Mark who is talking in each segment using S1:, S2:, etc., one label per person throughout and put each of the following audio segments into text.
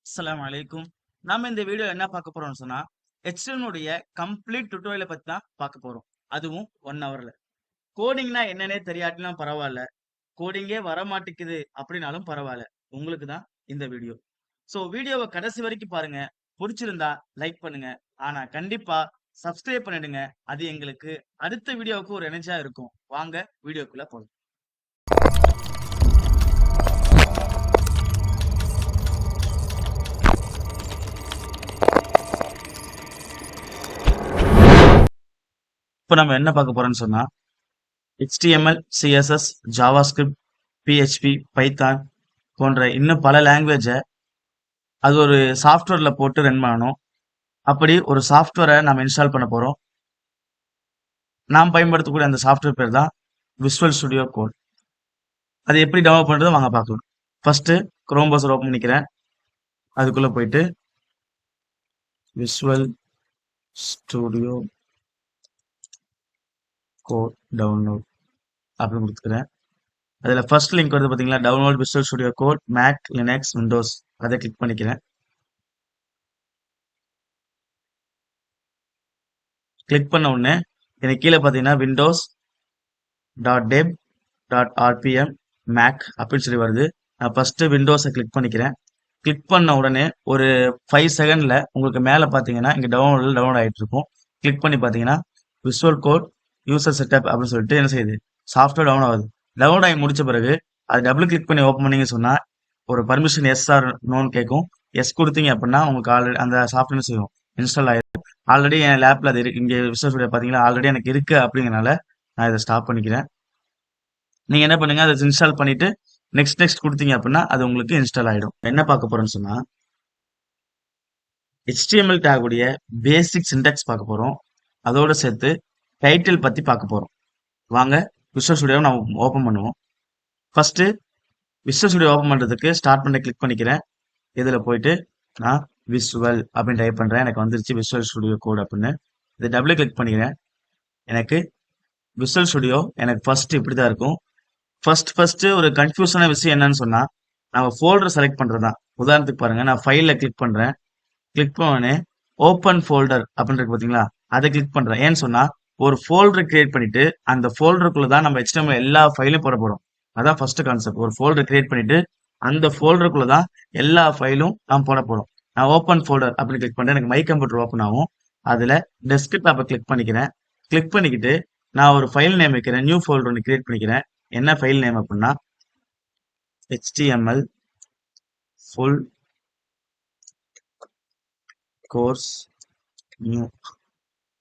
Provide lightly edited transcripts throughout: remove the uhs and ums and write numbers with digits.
S1: அஸ்ஸலாமு அலைக்கும். நாம இந்த வீடியோ என்ன பார்க்க போறோம்னு சொன்னா, HTML உடைய கம்ப்ளீட் டுட்டோரியல பத்தி தான் பார்க்க போறோம். அதுவும் 1 ஹவர்ல. கோடிங்னா என்னன்னே தெரியாட்டினாலும் பரவால்ல. கோடிங்கே வரமாட்டேங்குது அப்படின்னாலும் பரவால்ல. உங்களுக்கு தான் இந்த வீடியோ. வீடியோவ கடைசி வரைக்கும் பாருங்க. புடிச்சிருந்தா லைக் பண்ணுங்க. ஆனா கண்டிப்பா சப்ஸ்கிரைப் பண்ணிடுங்க. அது எங்களுக்கு அடுத்த வீடியோவுக்கு ஒரு எனர்ஜியா இருக்கும். வாங்க வீடியோக்குள்ள போலாம். இப்ப நம்ம என்ன பார்க்க போறோம்னு சொன்னா, HTML, CSS, JavaScript, PHP, Python போன்ற இன்னும் பல லாங்குவேஜ அது ஒரு சாஃப்ட்வேர்ல போட்டு ரன் பண்ணணும். அப்படி ஒரு சாஃப்ட்வேரை நம்ம இன்ஸ்டால் பண்ண போறோம். நாம் பயன்படுத்தக்கூடிய அந்த சாஃப்ட்வேர் பேர் தான் விசுவல் ஸ்டுடியோ கோட். அது எப்படி டவுன்லோட் பண்றது வாங்க பார்க்கலாம். ஃபர்ஸ்ட் குரோம் browser ஓபன் பண்ணிக்கிறேன். அதுக்குள்ள போயிட்டு விசுவல் ஸ்டுடியோ கோட் டவுன்லோட் அப்படின்னு கொடுத்துக்கிறேன். அதுல ஃபர்ஸ்ட் லிங்க் வருது பாத்தீங்களா, download Visual Studio Code Mac, Linux, Windows. அதை கிளிக் பண்ணிக்கிறேன். கிளிக் பண்ண உடனே எனக்கு கீழே பாத்தீங்கன்னா விண்டோஸ் .deb .rpm மேக் அப்படின்னு சொல்லி வருது. நான் ஃபர்ஸ்ட் விண்டோஸை கிளிக் பண்ணிக்கிறேன். கிளிக் பண்ண உடனே ஒரு 5 செகண்ட்ல உங்களுக்கு மேல பாத்தீங்கன்னா இங்க டவுன்லோட் ஆயிட்டு இருக்கும். கிளிக் பண்ணி பாத்தீங்கன்னா விசுவல் கோட் யூசர் செட்டப் அப்படின்னு சொல்லிட்டு என்ன செய்யுது, சாஃப்ட்வேர் டவுன்லோட் ஆகுது. டவுன்லோட் ஆகி முடிச்ச பிறகு அது டபுள் கிளிக் பண்ணி ஓப்பன் பண்ணீங்க சொன்னா ஒரு பர்மிஷன் எஸ் ஆர் நோன்னு கேட்கும். எஸ் கொடுத்தீங்க அப்படின்னா உங்களுக்கு ஆல்ரெடி அந்த சாஃப்ட்வேர் செய்யும், இன்ஸ்டால் ஆயிடும். ஆல்ரெடி என் லேப்ல அது இருக்கு. இங்க விசுவல் ஸ்டுடியோ பாத்தீங்களா, ஆல்ரெடி எனக்கு இருக்கு. அப்படிங்கறனால நான் இதை ஸ்டாப் பண்ணிக்கிறேன். நீங்க என்ன பண்ணுங்க, அதை இன்ஸ்டால் பண்ணிட்டு நெக்ஸ்ட் கொடுத்தீங்க அப்படின்னா அது உங்களுக்கு இன்ஸ்டால் ஆயிடும். என்ன பார்க்க போறோம்னு சொன்னா, HTML டேக் உடைய பேசிக் சின்டாக்ஸ் பார்க்க போறோம். அதோட சேர்த்து டைட்டில் பத்தி பார்க்க போறோம். வாங்க விசுவல் ஸ்டுடியோவை நம்ம ஓபன் பண்ணுவோம். ஃபர்ஸ்ட் விசுவல் ஸ்டுடியோ ஓபன் பண்றதுக்கு ஸ்டார்ட் பண்ண கிளிக் பண்ணிக்கிறேன். இதுல போயிட்டு நான் விசுவல் அப்படின்னு டைப் பண்றேன். எனக்கு வந்துருச்சு விசுவல் ஸ்டுடியோ கோட் அப்படின்னு. இதை டபுள் கிளிக் பண்ணிக்கிறேன். எனக்கு விசுவல் ஸ்டுடியோ எனக்கு ஃபர்ஸ்ட் இப்படிதான் இருக்கும். ஃபர்ஸ்ட் ஒரு கன்ஃபியூஷனான விஷயம் என்னன்னு சொன்னா, நம்ம ஃபோல்டர் செலக்ட் பண்றதுதான். உதாரணத்துக்கு பாருங்க, நான் ஃபைல்ல கிளிக் பண்றேன். கிளிக் பண்ண ஓப்பன் ஃபோல்டர் அப்படின்னு இருக்கு பாத்தீங்களா, அதை கிளிக் பண்றேன். ஏன்னு சொன்னா ஒரு ஃபோல்டர் கிரியேட் பண்ணிட்டு அந்த ஃபோல்டருக்குள்ள தான் நம்ம HTML எல்லா ஃபைலும் போட போறோம். அதான் ஃபர்ஸ்ட் கான்செப்ட். ஒரு ஃபோல்டர் கிரியேட் பண்ணிட்டு அந்த ஃபோல்டருக்குள்ள தான் எல்லா ஃபைலும் நாம் போட போறோம். நான் ஓப்பன் ஃபோல்டர் அப்படின்னு கிளிக் பண்றேன். எனக்கு மை கம்ப்யூட்டர் ஓப்பன் ஆகும். அதுல டெஸ்க்டாப்பை கிளிக் பண்ணிக்கிறேன். கிளிக் பண்ணிக்கிட்டு நான் ஒரு ஃபைல் நேம் வைக்கிறேன். நியூ ஃபோல்டர் ஒன்று கிரியேட் பண்ணிக்கிறேன். என்ன ஃபைல் நேம் அப்படின்னா HTML full course new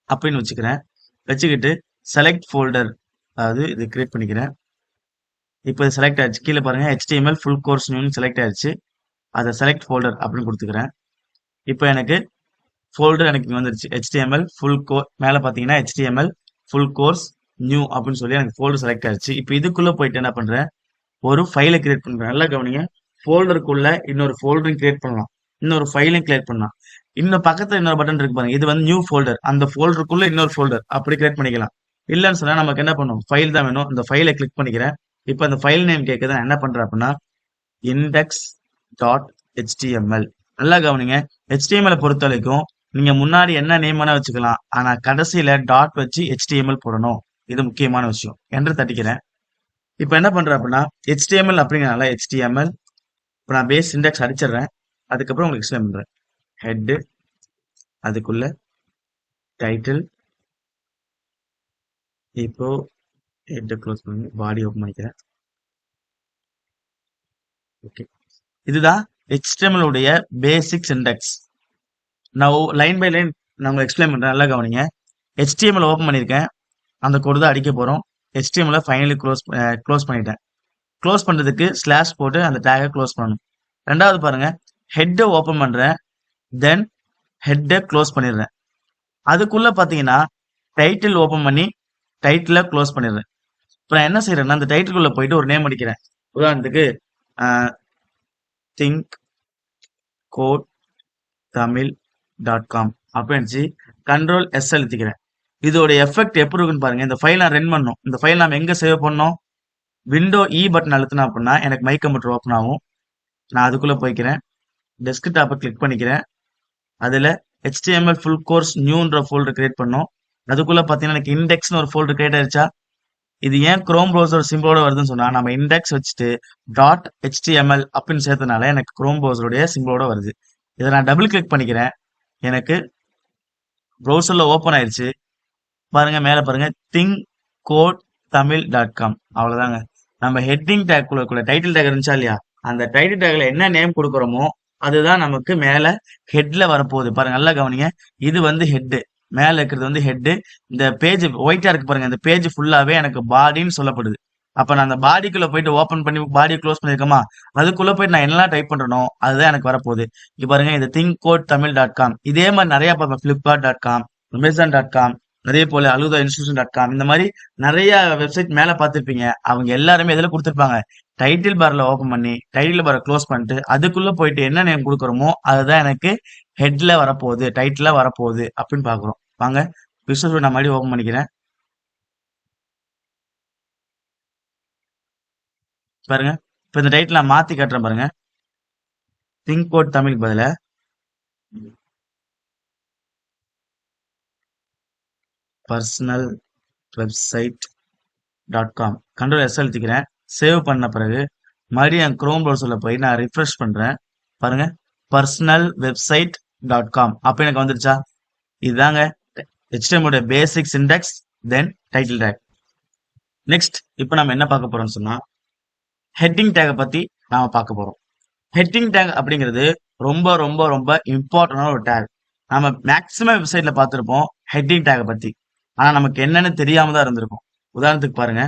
S1: அப்படின்னு வச்சுக்கிறேன். வச்சுக்கிட்டு செலக்ட் ஃபோல்டர், அதாவது இது கிரியேட் பண்ணிக்கிறேன். இப்போ செலக்ட் ஆயிடுச்சு. கீழே பாருங்க HTML full course நியூன்னு செலக்ட் ஆயிடுச்சு. அதை செலக்ட் ஃபோல்டர் அப்படின்னு கொடுத்துக்கிறேன். இப்போ எனக்கு ஃபோல்டர் எனக்கு இங்க வந்துருச்சு. HTML full course மேல பாத்தீங்கன்னா HTML full course new அப்படின்னு சொல்லி எனக்கு ஃபோல்டர் செலக்ட் ஆயிடுச்சு. இப்போ இதுக்குள்ள போயிட்டு என்ன பண்றேன், ஒரு ஃபைலை கிரியேட் பண்றேன். நல்லா கவனிங்க, ஃபோல்டருக்குள்ள இன்னொரு ஃபோல்டரும் கிரியேட் பண்ணலாம், இன்னொரு ஃபைலையும் கிரியேட் பண்ணலாம். இன்னும் பக்கத்துல இன்னொரு பட்டன் இருக்கு பாருங்க, இது வந்து நியூ ஃபோல்டர். அந்த ஃபோல்டருக்குள்ள இன்னொரு ஃபோல்டர் அப்படி கிரியேட் பண்ணிக்கலாம். இல்லன்னு சொன்னா நமக்கு என்ன பண்ணும், ஃபைல் தான் வேணும். அந்த ஃபைலை கிளிக் பண்ணிக்கிறேன். இப்போ அந்த ஃபைல் நேம் கேட்குது. நான் என்ன பண்றேன் அப்படின்னா index.html. நல்லா கவனிங்க, HTML பொறுத்த வரைக்கும் நீங்க முன்னாடி என்ன நேம் வேணா வச்சுக்கலாம், ஆனா கடைசியில டாட் வச்சு HTML போடணும். இது முக்கியமான விஷயம். என்று தட்டிக்கிறேன். இப்போ என்ன பண்றேன் அப்படின்னா HTML அப்படிங்கறனால HTML. இப்போ நான் பேஸ் சின்டாக்ஸ் அடிச்சிடுறேன். அதுக்கப்புறம் உங்களுக்கு எக்ஸ்பிளைன் பண்றேன். ஹெட், அதுக்குள்ள டைட்டில். இப்போ ஹெட் க்ளோஸ் பண்ணி பாடி ஓப்பன் பண்ணிக்கிறேன். ஓகே, இதுதான் HTML உடைய பேசிக் சின்டாக்ஸ். நான் லைன் பை லைன் நான் உங்களுக்கு எக்ஸ்பிளைன் பண்றேன். நல்லா கவனிங்க. HTML ஓப்பன் பண்ணியிருக்கேன். அந்த கோடு தான் அடிக்க போறோம். HTML ஃபைனலி க்ளோஸ் பண்ணிட்டேன். க்ளோஸ் பண்றதுக்கு ஸ்லாஷ் போட்டு அந்த டேகை க்ளோஸ் பண்ணணும். ரெண்டாவது பாருங்க, ஹெட்டை ஓப்பன் பண்றேன். தென் ஹெட்டை க்ளோஸ் பண்ணிடுறேன். அதுக்குள்ள பாத்தீங்கன்னா டைட்டில் ஓப்பன் பண்ணி டைட்டில க்ளோஸ் பண்ணிடுறேன். இப்போ நான் என்ன செய்யறேன்னா அந்த டைட்டிலுக்குள்ள போயிட்டு ஒரு நேம் அடிக்கிறேன். உதாரணத்துக்கு திங்க் கோட் தமிழ்.com அப்படின்னு கண்ட்ரோல் எஸ் அழுத்திக்கிறேன். இதோட எஃபெக்ட் எப்படி இருக்குன்னு பாருங்க. இந்த ஃபைல் நான் ரன் பண்ணணும். இந்த ஃபைல் நாம எங்க சேவ் பண்ணோம், விண்டோ இ பட்டன் அழுத்தினா அப்படின்னா எனக்கு மை கம்ப்யூட்டர் ஓப்பன் ஆகும். நான் அதுக்குள்ள போய்க்கிறேன். டெஸ்க்டாப்பை கிளிக் பண்ணிக்கிறேன். அதுல HTML ஃபுல் கோர்ஸ் நியூன்ற ஃபோல்டர் கிரியேட் பண்ணோம். அதுக்குள்ள பாத்தீங்கன்னா எனக்கு இண்டெக்ஸ்னு ஒரு ஃபோல்டர் கிரியேட் ஆயிருச்சா? இது ஏன் குரோம் ப்ரௌசர் சிம்பிளோட வருதுன்னு சொன்னா நம்ம இண்டெக்ஸ் வச்சுட்டு டாட் HTML அப்படின்னு சேர்த்தனால எனக்கு குரோம் ப்ரௌசருடைய சிம்பிளோட வருது. இதை நான் டபுள் கிளிக் பண்ணிக்கிறேன். எனக்கு ப்ரௌசர்ல ஓப்பன் ஆயிருச்சு. பாருங்க மேல பாருங்க thinkcodtamil.com அவ்வளவுதாங்க. நம்ம ஹெட்டிங் டேக் குள்ள டைட்டில் டேக் இருந்துச்சா இல்லையா? அந்த டைட்டில் டேக்ல என்ன நேம் கொடுக்குறோமோ அதுதான் நமக்கு மேல ஹெட்ல வரப்போகுது. பாருங்க நல்லா கவனிங்க. இது வந்து ஹெட், மேல இருக்கிறது வந்து ஹெட். இந்த பேஜ் ஒயிட்டா இருக்கு பாருங்க, இந்த பேஜ் ஃபுல்லாவே எனக்கு பாடின்னு சொல்லப்படுது. அப்ப நான் அந்த பாடிக்குள்ள போயிட்டு ஓபன் பண்ணி பாடியை க்ளோஸ் பண்ணிருக்கோமா, அதுக்குள்ள போயிட்டு நான் என்னெல்லாம் டைப் பண்றனோ அதுதான் எனக்கு வரப்போகுது. இங்க பாருங்க இந்த thinkcodetamil.com இதே மாதிரி நிறைய பார்ப்பேன். flipkart.com, amazon.com, அதே போல அலுதா இன்ஸ்டிடியூஷன்.com இந்த மாதிரி நிறைய வெப்சைட் மேல பார்த்திருப்பீங்க. அவங்க எல்லாருமே எதுல கொடுத்திருப்பாங்க, டைட்டில் பார்ல ஓபன் பண்ணி டைட்டில் பாரை க்ளோஸ் பண்ணிட்டு அதுக்குள்ள போயிட்டு என்ன நேம் கொடுக்குறோமோ அதுதான் எனக்கு ஹெட்ல வரப்போகுது, டைட்டிலா வரப்போகுது அப்படின்னு பாக்குறோம். வாங்க விசுவல் நான் மறுபடியும் ஓபன் பண்ணிக்கிறேன். பாருங்க இப்ப இந்த டைட்டில் நான் மாத்தி காட்டுறேன் பாருங்க. திங்க் கோட் தமிழ் பதில personal website .com control S அழுத்திக்கிறேன். சேவ் பண்ண பிறகு மறுபடியும் என் குரோம் ப்ரௌசர்ல போய் நான் ரிஃப்ரெஷ் பண்றேன். பாருங்க பர்சனல் வெப்சைட் .com அப்ப எனக்கு வந்துருச்சா? இதுதாங்க HTML உடைய பேசிக் சின்டாக்ஸ், தென் டைட்டில் டேக். நெக்ஸ்ட் இப்போ நம்ம என்ன பார்க்க போறோம்னு சொன்னா ஹெட்டிங் டேக்கை பத்தி நாம பார்க்க போறோம். ஹெட்டிங் டேக் அப்படிங்கிறது ரொம்ப ரொம்ப ரொம்ப இம்பார்ட்டன்டான ஒரு டேக். நம்ம மேக்ஸிமம் வெப்சைட்ல பார்த்திருப்போம் ஹெட்டிங் டேக்கை பத்தி. ஆனா நமக்கு என்னன்னு தெரியாம தான் இருந்திருக்கும். உதாரணத்துக்கு பாருங்க,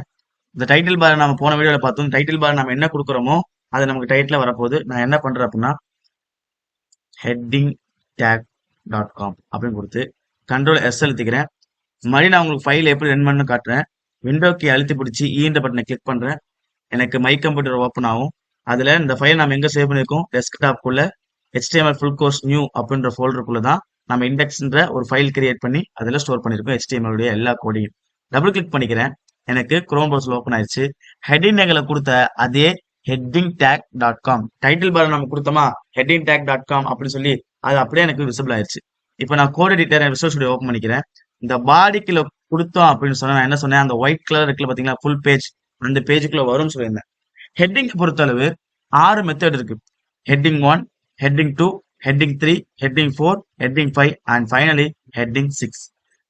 S1: இந்த டைட்டில் பார் நம்ம போன வீடியோல பார்த்தோம். டைட்டில் பார் நம்ம என்ன கொடுக்குறோமோ அது நமக்கு டைட்டில வரப்போகுது. நான் என்ன பண்றேன் அப்படின்னா headingtag.com அப்படின்னு கொடுத்து கண்ட்ரோல் எஸ் அழுத்திக்கிறேன். மறுபடியும் நான் உங்களுக்கு ஃபைல் எப்படி ரன் பண்ணு காட்டுறேன். விண்டோ கீ அழுத்தி பிடிச்சி ஈன்ற பட்டனை கிளிக் பண்றேன். எனக்கு மை கம்ப்யூட்டர் ஓப்பன் ஆகும். அதுல இந்த ஃபைல் நம்ம எங்க சேவ் பண்ணிருக்கோம், டெஸ்க்டாப் குள்ள HTML ஃபுல் கோர்ஸ் நியூ அப்படின்ற ஃபோல்டருக்குள்ள தான் நம்ம இண்டெக்ஸ்ன்ற ஒரு ஃபைல் கிரியேட் பண்ணி அதுல ஸ்டோர் பண்ணிருக்கோம் HTML உடைய எல்லா கோடையும். டபுள் கிளிக் பண்ணிக்கிறேன். எனக்கு குரோம் ப்ரௌசர் ஓப்பன் ஆயிடுச்சு. ஹெட்டிங் டேக்ல கொடுத்த அதே headingtag.com டைட்டில் பார் நம்ம கொடுத்தோமா headingtag.com அப்படின்னு சொல்லி அது அப்படியே எனக்கு விசிபிள் ஆயிடுச்சு. இப்போ நான் code editor Visual Studio open பண்ணிக்கிறேன். இந்த பாடிக்குள்ள கொடுத்தோம் அப்படின்னு சொன்னா நான் என்ன சொன்னேன், அந்த ஒயிட் கலர் இருக்குல்ல பாத்தீங்களா ஃபுல் பேஜ், அந்த பேஜுக்குள்ள வரும்னு சொல்லியிருந்தேன். ஹெட்டிங் பொறுத்தளவு 6 மெத்தட் இருக்கு. Heading 1, heading 2, heading 3, heading 4, heading 5 and finally heading 6.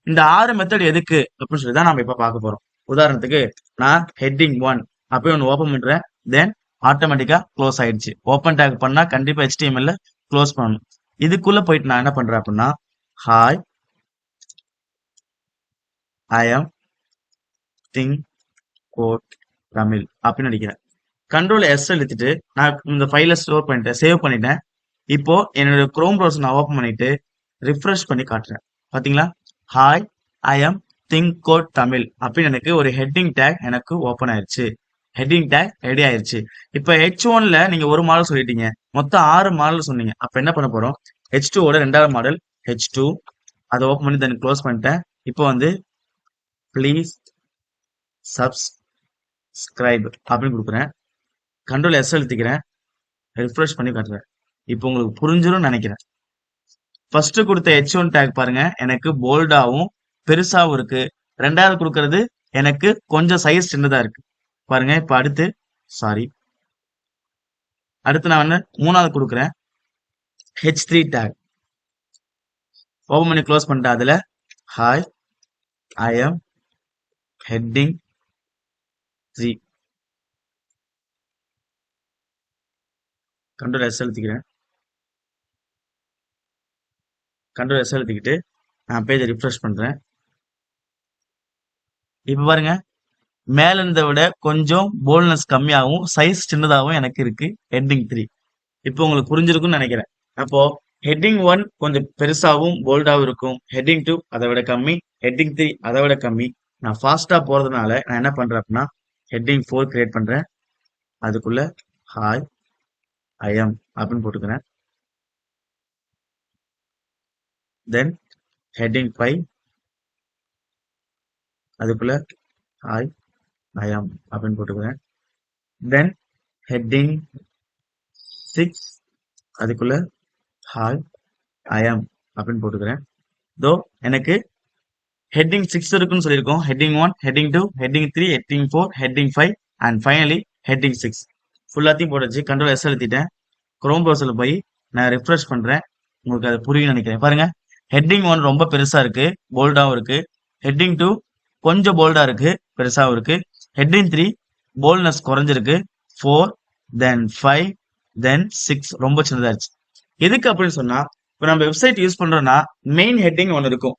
S1: இந்த 6 மெத்தட் எதுக்கு அப்படின்னு சொல்லி தான் நம்ம இப்ப பார்க்க போறோம். உதாரணத்துக்கு நான் ஹெட்டிங் 1 அப்படி ஒன்று ஓபன் பண்றேன். தென் ஆட்டோமேட்டிக்கா க்ளோஸ் ஆயிடுச்சு. ஓப்பன் டேக் பண்ணா கண்டிப்பா HTML க்ளோஸ் பண்ணணும். இதுக்குள்ள போயிட்டு நான் என்ன பண்றேன் அப்படின்னா hi I am Think code Tamil அப்படின்னு அடிக்கிறேன். கண்ட்ரோல் எஸ் எழுத்துட்டு நான் இந்த ஃபைலை ஸ்டோர் பண்ணிட்டேன், சேவ் பண்ணிட்டேன். இப்போ என்னோட குரோம் ப்ரௌசர் நான் ஓப்பன் பண்ணிட்டு ரிஃப்ரெஷ் பண்ணி காட்டுறேன். பாத்தீங்களா, hi I am Think code Tamil அப்படின்னு எனக்கு ஒரு ஹெட்டிங் டேக் எனக்கு ஓப்பன் ஆயிருச்சு. ஹெட்டிங் டேக் ரெடி ஆயிருச்சு. இப்போ H1ல நீங்க ஒரு மாடல் சொல்லிட்டீங்க, மொத்தம் 6 மாடல் சொன்னீங்க. அப்ப என்ன பண்ண போறோம், H2ஓட 2வது மாடல் H2 அதை ஓப்பன் பண்ணி தென் க்ளோஸ் பண்ணிட்டேன். இப்போ வந்து ப்ளீஸ் சப்ஸ்கிரைப் அப்படின்னு கொடுக்குறேன். கண்ட்ரோல் எஸ் அழுத்திக்கிறேன், ரிஃப்ரெஷ் பண்ணி காட்டுறேன். இப்போ உங்களுக்கு புரிஞ்சிடும் நினைக்கிறேன். ஃபர்ஸ்ட் கொடுத்த H1 டேக் பாருங்க எனக்கு போல்டாவும் பெருசாவும் இருக்கு. 2வது கொடுக்கறது எனக்கு கொஞ்சம் சைஸ் சின்னதா இருக்கு பாருங்க. இப்ப அடுத்து நான் வந்து 3வது கொடுக்குறேன் H3 டேக் ஓபன் பண்ணி க்ளோஸ் பண்ணிட்டேன். அதுல hi I am heading 3 control S அழுத்திக்கிறேன். கண்ட்ரோல் எஸ் அழுத்திக்கிட்டு நான் பேஜை ரிஃப்ரெஷ் பண்றேன். இப்ப பாருங்க மேல இருந்த விட கொஞ்சம் போல்ட்னஸ் கம்மியாகவும் சைஸ் சின்னதாகவும் எனக்கு இருக்கு ஹெட்டிங் 3. இப்போ உங்களுக்கு புரிஞ்சிருக்கும்னு நினைக்கிறேன். அப்போ ஹெட்டிங் 1 கொஞ்சம் பெருசாகவும் போல்டாகவும் இருக்கும், ஹெட்டிங் 2 அதை விட கம்மி, ஹெட்டிங் 3 அதை விட கம்மி. நான் ஃபாஸ்டா போறதுனால நான் என்ன பண்றேன் அப்படின்னா ஹெட்டிங் 4 கிரியேட் பண்றேன். அதுக்குள்ள ஹாய் ஐ எம் அப்படின்னு போட்டுக்கிறேன். தென் ஹெட்டிங் 5 அதுக்குள்ள ஹாய் ஐ எம் அப்படின்னு போட்டுக்கிறேன். தென் ஹெட்டிங் 6 அதுக்குள்ள ஹாய் ஐ ஆம் அப்படின்னு போட்டுக்கிறேன். தோ எனக்கு ஹெட்டிங் 6 இருக்குன்னு சொல்லியிருக்கோம். Heading 1, heading 2, heading 3, heading 4, heading 5 and finally heading 6 ஃபுல்லாத்தையும் போட்டுச்சு. கண்ட்ரோல் எஸ் அழுத்திட்டேன். குரோம் ப்ரௌசர்ல போய் நான் ரிஃப்ரெஷ் பண்றேன். உங்களுக்கு அது புரியும்னு நினைக்கிறேன். பாருங்க, ஹெட்டிங் 1 ரொம்ப பெருசா இருக்கு, போல்டாவும் இருக்கு. ஹெட்டிங் 2 கொஞ்சம் போல்டா இருக்கு, பெருசாவும் இருக்கு. ஹெட்டிங் 3 போல்ட்னஸ் குறைஞ்சிருக்கு. 4, தென் 5, தென் 6 ரொம்ப சின்னதாச்சு. எதுக்கு அப்படின்னு சொன்னா, இப்போ நம்ம வெப்சைட் யூஸ் பண்றோம்னா மெயின் ஹெட்டிங் ஒன்று இருக்கும்,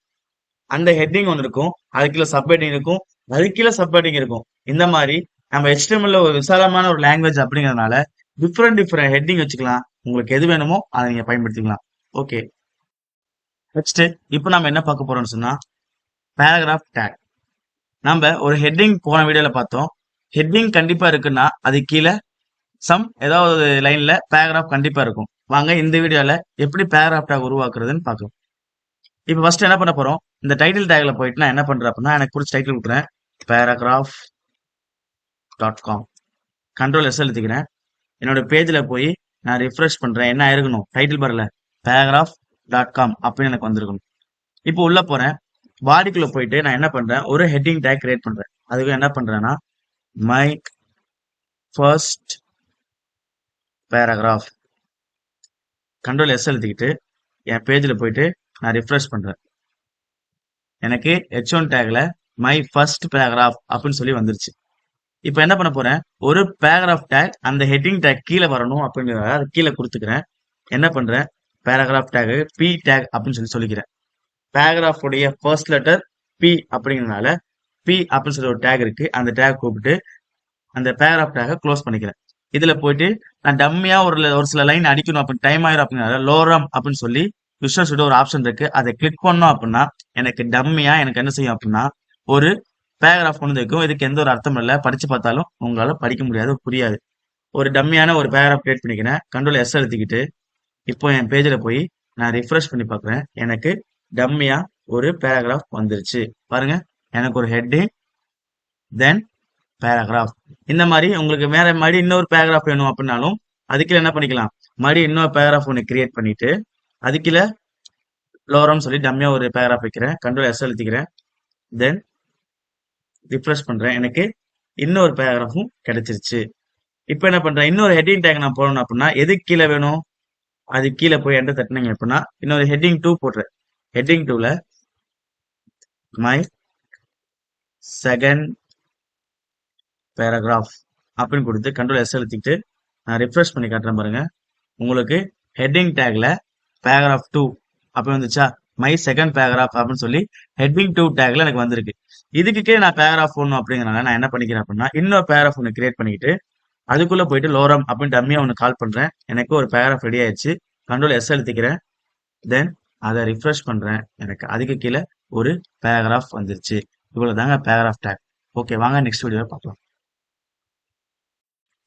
S1: அந்த ஹெட்டிங் ஒன்று இருக்கும், அது கீழே சப் ஹெட்டிங் இருக்கும், அது கீழே சப் ஹெட்டிங் இருக்கும். இந்த மாதிரி நம்ம HTML ஒரு விசாலமான ஒரு லாங்குவேஜ் அப்படிங்கிறதுனால டிஃப்ரெண்ட் ஹெட்டிங் வச்சுக்கலாம். உங்களுக்கு எது வேணுமோ அதை நீங்க பயன்படுத்திக்கலாம். ஓகே, நெக்ஸ்ட் இப்போ நம்ம என்ன பார்க்க போறோம்னு சொன்னா பேராகிராஃப் டேக். நம்ம ஒரு ஹெட்டிங் போன வீடியோல பார்த்தோம். ஹெட்டிங் கண்டிப்பா இருக்குன்னா அது கீழே ஏதாவது லைன்ல பேராகிராஃப் கண்டிப்பா இருக்கும். வாங்க இந்த வீடியோல எப்படி பேராகிராஃப் டேக் உருவாக்குறதுன்னு பார்க்கலாம். இப்போ ஃபர்ஸ்ட் என்ன பண்ண போறோம், இந்த டைட்டில் டேக்ல போயிட்டு நான் என்ன பண்றேன் அப்படின்னா, எனக்கு பிடிச்ச டைட்டில் கொடுக்குறேன், paragraph.com. கண்ட்ரோல் எஸ் எழுதிக்கிறேன். என்னோட பேஜ்ல போய் நான் ரிஃப்ரெஷ் பண்றேன். என்ன ஆயிருக்கணும், டைட்டில் பார்ல paragraph.com அப்படின்னு எனக்கு வந்திருக்கணும். இப்போ உள்ள போறேன், பாடிக்குள்ள போயிட்டு நான் என்ன பண்றேன், ஒரு ஹெட்டிங் டேக் கிரியேட் பண்றேன். அதுக்கு என்ன பண்றேன்னா my first paragraph, control S எழுதிக்கிட்டு என் பேஜ்ல போயிட்டு நான் ரிஃப்ரெஷ் பண்றேன். எனக்கு H1 டேக்ல மை ஃபர்ஸ்ட் பேராகிராஃப் அப்படின்னு சொல்லி வந்துருச்சு. இப்போ என்ன பண்ண போறேன், ஒரு பேராகிராஃப் டேக் அந்த ஹெட்டிங் டேக் கீழே வரணும் அப்படிங்கிறத அது கீழே கொடுத்துக்கிறேன். என்ன பண்றேன், பேராகிராஃப் டேக் பி டேக் அப்படின்னு சொல்லி சொல்லிக்கிறேன். பேராகிராஃப் உடைய ஃபர்ஸ்ட் லெட்டர் பி அப்படிங்கிறதுனால பி அப்படின்னு சொல்லி ஒரு டேக் இருக்கு, அந்த டேக் கூப்பிட்டு அந்த பேராகிராஃப் டேக்கை க்ளோஸ் பண்ணிக்கிறேன். இதுல போயிட்டு நான் டம்மியா ஒரு சில லைன் அடிக்கணும் அப்படின்னு டைம் ஆயிரும் அப்படிங்கிறத லோரம் அப்படின்னு சொல்லி விஷுவல் ஸ்டுடியோ ஒரு ஆப்ஷன் இருக்கு, அதை கிளிக் பண்ணோம் அப்படின்னா எனக்கு டம்மியா எனக்கு என்ன செய்யும் அப்படின்னா ஒரு பேராகிராஃப் கொண்டு வைக்கும். இதுக்கு எந்த ஒரு அர்த்தம் இல்லை, படிச்சு பார்த்தாலும் உங்களால படிக்க முடியாது, புரியாது. ஒரு டம்மியான ஒரு பேராகிராஃப் கிரியேட் பண்ணிக்கிறேன். கண்ட்ரோல் எஸ் எழுதிக்கிட்டு இப்போ என் பேஜ்ல போய் நான் ரிஃப்ரெஷ் பண்ணி பார்க்குறேன். எனக்கு டம்மியா ஒரு பேராகிராஃப் வந்துருச்சு. பாருங்க, எனக்கு ஒரு ஹெட்டிங் தென் பேராகிராஃப். இந்த மாதிரி உங்களுக்கு வேற மாதிரி இன்னொரு பேராகிராஃப் வேணும் அப்படின்னாலும் அதுக்குள்ள என்ன பண்ணிக்கலாம், மறுபடியும் இன்னொரு பேராகிராஃப் ஒன்று கிரியேட் பண்ணிட்டு அதுக்குள்ள லோரம்னு சொல்லி டம்மியா ஒரு பேராகிராஃப் வைக்கிறேன். கண்ட்ரோல் எஸ் அழுத்திக்கிறேன். தென் ரிஃப்ரெஷ் பண்றேன். எனக்கு இன்னொரு பேராகிராஃபும் கிடைச்சிருச்சு. இப்போ என்ன பண்றேன், இன்னொரு ஹெட்டிங் டேக் நான் போடணும் அப்படின்னா எதுக்கு கீழே வேணும், அது கீழே போய் என்டர் தட்டினீங்க அப்படின்னா இன்னொரு ஹெட்டிங் 2 போடுறேன். ஹெட்டிங் 2ல மை செகண்ட் பேராகிராஃப் அப்படின்னு கொடுத்து கண்ட்ரோல் எஸ் அழுத்திட்டு நான் ரிஃப்ரெஷ் பண்ணி காட்டுறேன். பாருங்க, உங்களுக்கு ஹெட்டிங் டேக்ல பேராகிராஃப் 2 அப்படி வந்துச்சா, மை செகண்ட் பேராகிராஃப் அப்படின்னு சொல்லி ஹெட்டிங் 2 டேக்ல எனக்கு வந்திருக்கு. இதுக்கு நான் பேராகிராஃப் ஒன்று அப்படிங்கிறனால நான் என்ன பண்ணிக்கிறேன் அப்படின்னா இன்னொரு பேராகிராஃப் ஒன்று கிரியேட் பண்ணிக்கிட்டு அதுக்குள்ள போயிட்டு லோரம் அப்படின்னு டம்மியா ஒன்று கால் பண்றேன். எனக்கு ஒரு பேராகிராஃப் ரெடி ஆயிடுச்சு. கண்ட்ரோல் எஸ் அழுத்திக்கிறேன். தென் அதை ரிஃப்ரெஷ் பண்றேன். எனக்கு அதுக்கு கீழே ஒரு பேராகிராஃப் வந்துருச்சு. இவ்வளவு தாங்க பேராகிராஃப் டேக். ஓகே, வாங்க நெக்ஸ்ட் வீடியோ பார்க்கலாம்.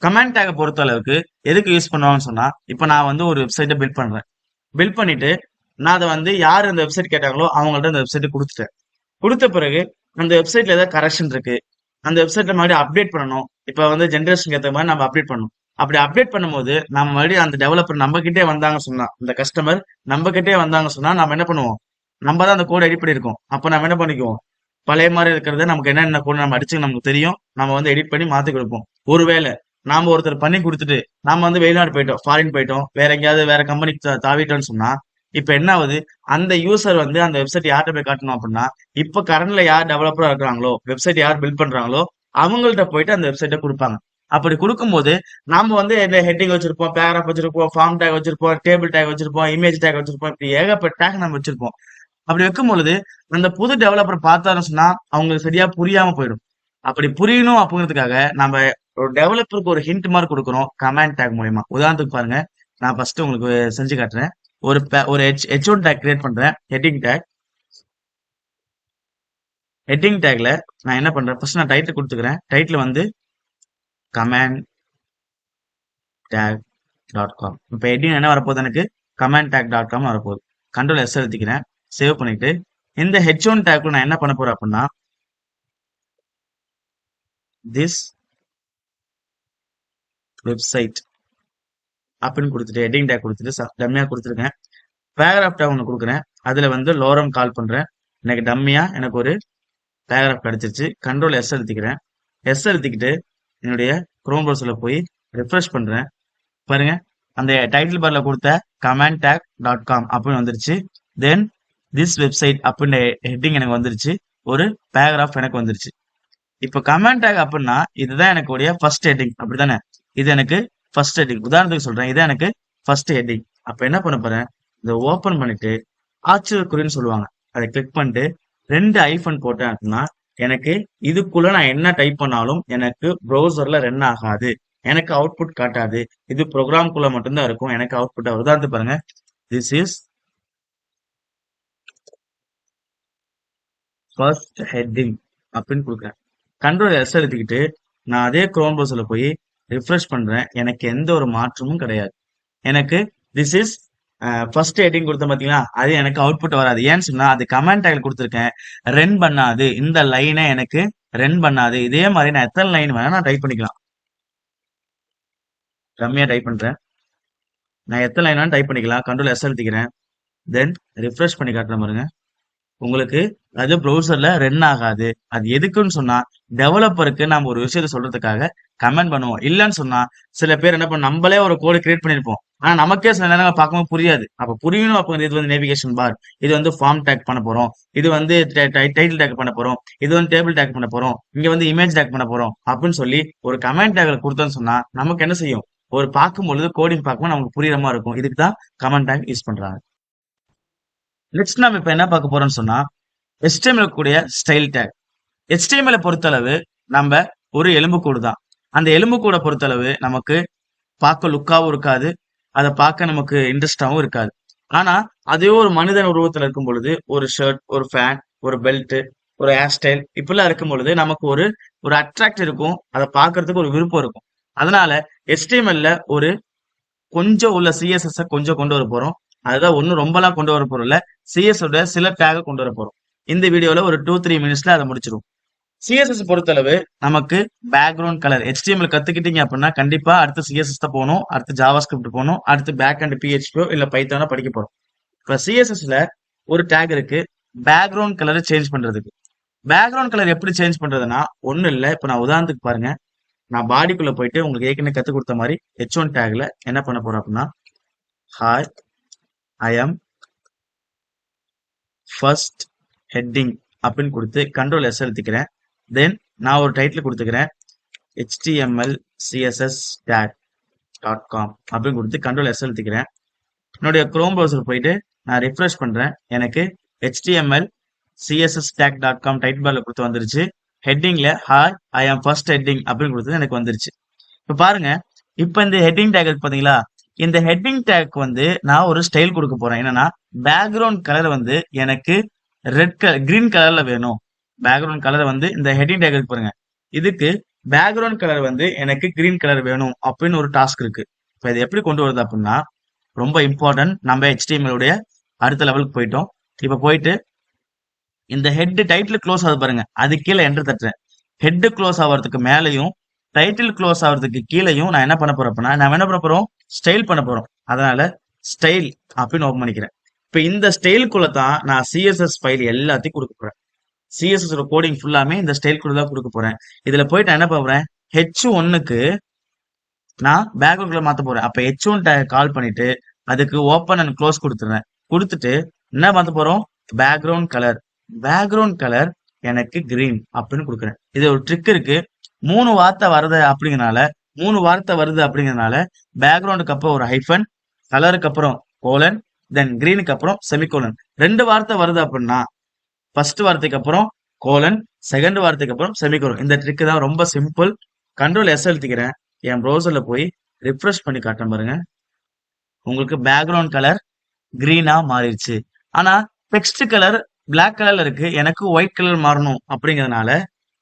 S1: கமெண்ட் டேக்கை பொறுத்த அளவுக்கு எதுக்கு யூஸ் பண்ணுவாங்கன்னு சொன்னா, இப்போ நான் வந்து ஒரு வெப்சைட்டை பில்ட் பண்றேன். பில்ட் பண்ணிட்டு நான் அதை வந்து யார் அந்த வெப்சைட் கேட்டாங்களோ அவங்கள்ட்ட அந்த வெப்சைட்டை கொடுத்துட்டேன். கொடுத்த பிறகு அந்த வெப்சைட்ல ஏதாவது கரெக்ஷன் இருக்கு, அந்த வெப்சைட்ல மறுபடியும் அப்டேட் பண்ணணும். இப்போ வந்து ஜென்ரேஷனுக்கு ஏற்ற மாதிரி நம்ம அப்டேட் பண்ணணும். அப்படி அப்டேட் பண்ணும்போது நம்ம மறுபடியும் அந்த டெவலப்பர் நம்ம கிட்டே வந்தாங்க சொன்னா, இந்த கஸ்டமர் நம்ம கிட்டே வந்தாங்க சொன்னா நம்ம என்ன பண்ணுவோம், நம்ம தான் அந்த கோட் எடிட் பண்ணிருக்கோம். அப்போ நம்ம என்ன பண்ணிக்குவோம், பழைய மாதிரி இருக்கிறத நமக்கு என்னென்ன கோட் நம்ம அடிச்சு நமக்கு தெரியும், நம்ம வந்து எடிட் பண்ணி மாத்தி கொடுப்போம். ஒருவேளை நாம ஒருத்தர் பண்ணி கொடுத்துட்டு நாம வந்து வெளிநாடு போயிட்டோம், ஃபாரின் போயிட்டோம், வேற எங்கேயாவது வேற கம்பெனிக்கு தாவிட்டோம்னு சொன்னா இப்ப என்ன ஆகுது, அந்த யூசர் வந்து அந்த வெப்சைட் யார்கிட்ட போய் காட்டணும் அப்படின்னா இப்ப கரண்ட்ல யார் டெவலப்பரா இருக்கிறாங்களோ, வெப்சைட் யார் பில்ட் பண்றாங்களோ அவங்கள்ட்ட போயிட்டு அந்த வெப்சைட்டை கொடுப்பாங்க. அப்படி கொடுக்கும்போது நாம வந்து என்ன ஹெட்டிங் வச்சிருப்போம், பேராகிராஃப் வச்சிருப்போம், ஃபார்ம் டேக் வச்சிருப்போம், டேபிள் டேக் வச்சிருப்போம், இமேஜ் டேக் வச்சிருப்போம், இப்படி ஏகப்பட்ட டேக் நம்ம வச்சிருப்போம். அப்படி வைக்கும் பொழுது அந்த புது டெவலப்பர் பார்த்தாருன்னு சொன்னா அவங்களுக்கு சரியா புரியாம போயிடும். அப்படி புரியணும் அப்படிங்கிறதுக்காக நம்ம ஒரு டெவலப்பருக்கு ஒரு ஹிண்ட் மாதிரி கொடுக்குறோம் கமெண்ட் டேக் மூலயமா. உதாரணத்துக்கு பாருங்க, நான் ஃபர்ஸ்ட் உங்களுக்கு செஞ்சு காட்டுறேன். ஒரு H1 டேக் கிரியேட் பண்றேன். Heading take. ஹெட்டிங் டேக்ல நான் என்ன பண்றேன், ஃபர்ஸ்ட் நான் டைட்டில் கொடுத்துக்கிறேன். டைட்டில் வந்து கமெண்ட் டேக் டாட் காம். இப்போ ஹெட்டிங் என்ன வரப்போகுது, எனக்கு கமெண்ட் டேக் டாட் காம் வரப்போகுது. கண்ட்ரோல் எஸ் எழுதிக்கிறேன். சேவ் பண்ணிட்டு இந்த H1 டேக்ல நான் என்ன பண்ண போறேன் அப்படின்னா திஸ் வெப்சைட் அப்படின்னு கொடுத்துட்டு ஹெட்டிங் டேக் கொடுத்துட்டு டம்மியா கொடுத்துருக்கேன். பேராகிராஃப் டேக் ஒன்று கொடுக்குறேன். அதுல வந்து லோரம் கால் பண்றேன். எனக்கு டம்மியா எனக்கு ஒரு பேராகிராஃப் கிடைச்சிருச்சு. கண்ட்ரோல் எஸ் அழுத்திக்கிறேன். எஸ் அழுத்திக்கிட்டு என்னுடைய குரோம் ப்ரௌசர்ல போய் ரிஃப்ரெஷ் பண்றேன். பாருங்க, அந்த டைட்டில் பார்ல கொடுத்த commandtag.com அப்படின்னு வந்துருச்சு. தென் திஸ் வெப்சைட் அப்படின்னு ஹெட்டிங் எனக்கு வந்துருச்சு. ஒரு பேராகிராஃப் எனக்கு வந்துருச்சு. இப்போ கமெண்ட் டேக் அப்படின்னா இதுதான் எனக்கு ஃபர்ஸ்ட் ஹெட்டிங், அப்படித்தானே? இது எனக்கு ஃபர்ஸ்ட் ஹெட்டிங். உதாரணத்துக்கு சொல்றேன், இதான் எனக்கு ஃபர்ஸ்ட் ஹெட்டிங். அப்ப என்ன பண்ண போறேன், இதை ஓபன் பண்ணிட்டு ஆச்சரியக்குறின்னு சொல்லுவாங்க, அதை கிளிக் பண்ணிட்டு 2 ஐஃபன் போட்டேன் அப்படின்னா எனக்கு இதுக்குள்ள நான் என்ன டைப் பண்ணாலும் எனக்கு ப்ரௌசர்ல ரன் ஆகாது, எனக்கு அவுட்புட் காட்டாது. இது ப்ரோக்ராம்குள்ள மட்டும்தான் இருக்கும், எனக்கு அவுட்புட். உதாரணத்துக்கு பாருங்க, திஸ் இஸ் ஃபர்ஸ்ட் ஹெட்டிங் அப்படின்னு கொடுக்குறேன். கண்ட்ரோல் எஸ் எடுத்துக்கிட்டு நான் அதே குரோம் ப்ரௌசர்ல போய் ரிஃப்ரெஷ் பண்றேன். எனக்கு எந்த ஒரு மாற்றமும் கிடையாது. எனக்கு திஸ் இஸ் ஃபர்ஸ்ட் ஹெட்டிங் கொடுத்த பாத்தீங்களா, அது எனக்கு அவுட்புட் வராது. ஏன்னு சொன்னா அது கமெண்ட் டேக்ல கொடுத்துருக்கேன், ரன் பண்ணாது. இந்த லைனை எனக்கு ரன் பண்ணாது. இதே மாதிரி நான் எத்தனை லைன் வேணா நான் டைப் பண்ணிக்கலாம். கம்மியா டைப் பண்றேன். நான் எத்தனை லைன் வேணா டைப் பண்ணிக்கலாம். கண்ட்ரோல் எஸ் அழுத்திக்கிறேன். தென் ரிஃப்ரெஷ் பண்ணி காட்டுறேன் பாருங்க, உங்களுக்கு அது ப்ரௌசர்ல ரன் ஆகாது. அது எதுக்குன்னு சொன்னா டெவலப்பருக்கு நம்ம ஒரு விஷயத்த சொல்றதுக்காக கமெண்ட் பண்ணுவோம். இல்லன்னு சொன்னா சில பேர் என்ன பண்ண, நம்மளே ஒரு கோடு கிரியேட் பண்ணிருப்போம், ஆனா நமக்கே சில நேரங்கள் பார்க்கும்போது புரியாது. அப்ப புரியணும். அப்ப இது வந்து நேவிகேஷன் பார், இது வந்து ஃபார்ம் டேக் பண்ண போறோம், இது வந்து டைட்டில் டேக் பண்ண போறோம், இது வந்து டேபிள் டேக் பண்ண போறோம், இங்க வந்து இமேஜ் டேக் பண்ண போறோம் அப்படின்னு சொல்லி ஒரு கமெண்ட் டேக்ல கொடுத்தோன்னு சொன்னா நமக்கு என்ன செய்யும், ஒரு பார்க்கும் பொழுது கோடிங் பார்க்கும்போது நமக்கு புரியுற மாதிரி இருக்கும். இதுக்கு தான் கமெண்ட் டேக் யூஸ் பண்றாங்க. நெக்ஸ்ட் நம்ம இப்ப என்ன பார்க்க போறோம்னு சொன்னா HTML கூடிய ஸ்டைல் டேக். HTML பொறுத்தளவு நம்ம ஒரு எலும்புக்கூடு தான். அந்த எலும்புக்கூட பொறுத்தளவு நமக்கு பார்க்க லுக்காவும் இருக்காது, அதை பார்க்க நமக்கு இன்ட்ரெஸ்டாவும் இருக்காது. ஆனா அதே ஒரு மனிதன் உருவத்துல இருக்கும் பொழுது ஒரு ஷர்ட், ஒரு ஃபேன், ஒரு பெல்ட், ஒரு ஹேர் ஸ்டைல் இப்படிலாம் இருக்கும் பொழுது நமக்கு ஒரு ஒரு அட்ராக்ட் இருக்கும், அதை பார்க்கறதுக்கு ஒரு விருப்பம் இருக்கும். அதனால HTML ஒரு கொஞ்சம் உள்ள CSS கொஞ்சம் கொண்டு வர போறோம். அதுதான் ஒன்னும் ரொம்பலாம் கொண்டு வர போறோம் இல்ல, CS ஓட சில டேக கொண்டு வர போறோம். இந்த வீடியோல ஒரு 2-3 மினிட்ஸ்ல அதை முடிச்சிரும். CSS பொறுத்தளவு நமக்கு பேக்ரவுண்ட் கலர். HTML கத்துக்கிட்டீங்க அப்படின்னா கண்டிப்பா அடுத்து CSS தான் போகணும், அடுத்து JavaScript போகணும், அடுத்து பேக் அண்ட் PHP இல்ல பைத்தானோ படிக்க போறோம். இப்ப CSSல ஒரு டேக் இருக்கு, பேக்ரவுண்ட் கலரை சேஞ்ச் பண்றதுக்கு. பேக்ரவுண்ட் கலர் எப்படி சேஞ்ச் பண்றதுன்னா ஒண்ணும் இல்ல. இப்ப நான் உதாரணத்துக்கு பாருங்க, நான் பாடிக்குள்ள போயிட்டு உங்களுக்கு ஏற்கனவே கத்து கொடுத்த மாதிரி H1 டேக்ல என்ன பண்ண போறோம் அப்படின்னா, hi I M first heading அப்படின்னு கொடுத்து கண்ட்ரோல் எஸ் அழுத்திக்கிறேன். தென் நான் ஒரு டைட்டில் கொடுத்துக்கிறேன், HTML CSS tag.com அப்படின்னு கொடுத்து கண்ட்ரோல் எஸ் அழுத்திக்கிறேன். என்னுடைய குரோம் ப்ரௌசர் போயிட்டு நான் ரிஃப்ரெஷ் பண்றேன். எனக்கு HTML CSS tag.com டைட்டில் பார்ல கொடுத்து வந்துருச்சு. ஹெட்டிங்ல ஹாய் ஐ ஆம் ஃபர்ஸ்ட் ஹெட்டிங் அப்படின்னு கொடுத்து எனக்கு வந்துருச்சு. இப்ப பாருங்க, இப்ப இந்த ஹெட்டிங் டேக் இருக்கு பாத்தீங்களா, இந்த ஹெட்டிங் டேக் வந்து நான் ஒரு ஸ்டைல் கொடுக்க போறேன். என்னன்னா பேக்ரவுண்ட் கலர் வந்து எனக்கு ரெட் கலர் கிரீன் கலர்ல வேணும். பேக்ரவுண்ட் கலர் வந்து இந்த ஹெட்டிங் டேக் இருக்கு பாருங்க, இதுக்கு பேக்ரவுண்ட் கலர் வந்து எனக்கு கிரீன் கலர் வேணும் அப்படின்னு ஒரு டாஸ்க் இருக்கு. இப்ப இது எப்படி கொண்டு வருது அப்படின்னா ரொம்ப இம்பார்ட்டன்ட். நம்ம HTML உடைய அடுத்த லெவலுக்கு போயிட்டோம். இப்ப போயிட்டு இந்த ஹெட் டைட்டில் க்ளோஸ் ஆகுது பாருங்க, அது கீழே என்டர் தட்டுறேன். ஹெட் க்ளோஸ் ஆகிறதுக்கு மேலையும் டைட்டில் க்ளோஸ் ஆகிறதுக்கு கீழையும் நான் என்ன பண்ண போறேன் அப்படின்னா நம்ம என்ன பண்ண போறோம், ஸ்டைல் பண்ண போறோம். அதனால ஸ்டைல் அப்படின்னு ஓபன் பண்ணிக்கிறேன். இப்ப இந்த ஸ்டைலுக்குள்ள தான் நான் CSS ஃபைல் எல்லாத்தையும் கொடுக்க போறேன். CSS கோடிங் ஃபுல்லாமே இந்த ஸ்டைலுக்குள்ள தான் கொடுக்க போறேன். இதுல போயிட்டு நான் என்ன பண்றேன், H1க்கு நான் பேக்ரவுண்ட் கலர் மாத்த போறேன். அப்ப H1 டேக் கால் பண்ணிட்டு அதுக்கு ஓப்பன் அண்ட் க்ளோஸ் கொடுத்துறேன். கொடுத்துட்டு என்ன மாத்த போறோம், பேக்ரவுண்ட் கலர். பேக்ரவுண்ட் கலர் எனக்கு கிரீன் அப்படின்னு கொடுக்குறேன். இது ஒரு ட்ரிக் இருக்கு. 3 வார்த்தை வருது அப்படிங்கறதுனால பேக்ரவுண்டுக்கு அப்புறம் ஒரு ஹைஃபன், கலருக்கு அப்புறம் கோலன், தென் கிரீனுக்கு அப்புறம் செமிகோலன். 2 வார்த்தை வருது அப்படின்னா ஃபர்ஸ்ட் வார்த்தைக்கு அப்புறம் கோலன், செகண்ட் வார்த்தைக்கு அப்புறம் செமிகோலன். இந்த ட்ரிக் தான், ரொம்ப சிம்பிள். கண்ட்ரோல் எஸ் அழுத்திக்கிறேன். என் ப்ரௌசர்ல போய் ரிஃப்ரெஷ் பண்ணி காட்டுறேன் பாருங்க, உங்களுக்கு பேக்ரவுண்ட் கலர் கிரீனா மாறிடுச்சு. ஆனா டெக்ஸ்ட் கலர் பிளாக் கலர்ல இருக்கு, எனக்கு ஒயிட் கலர் மாறணும் அப்படிங்கறதுனால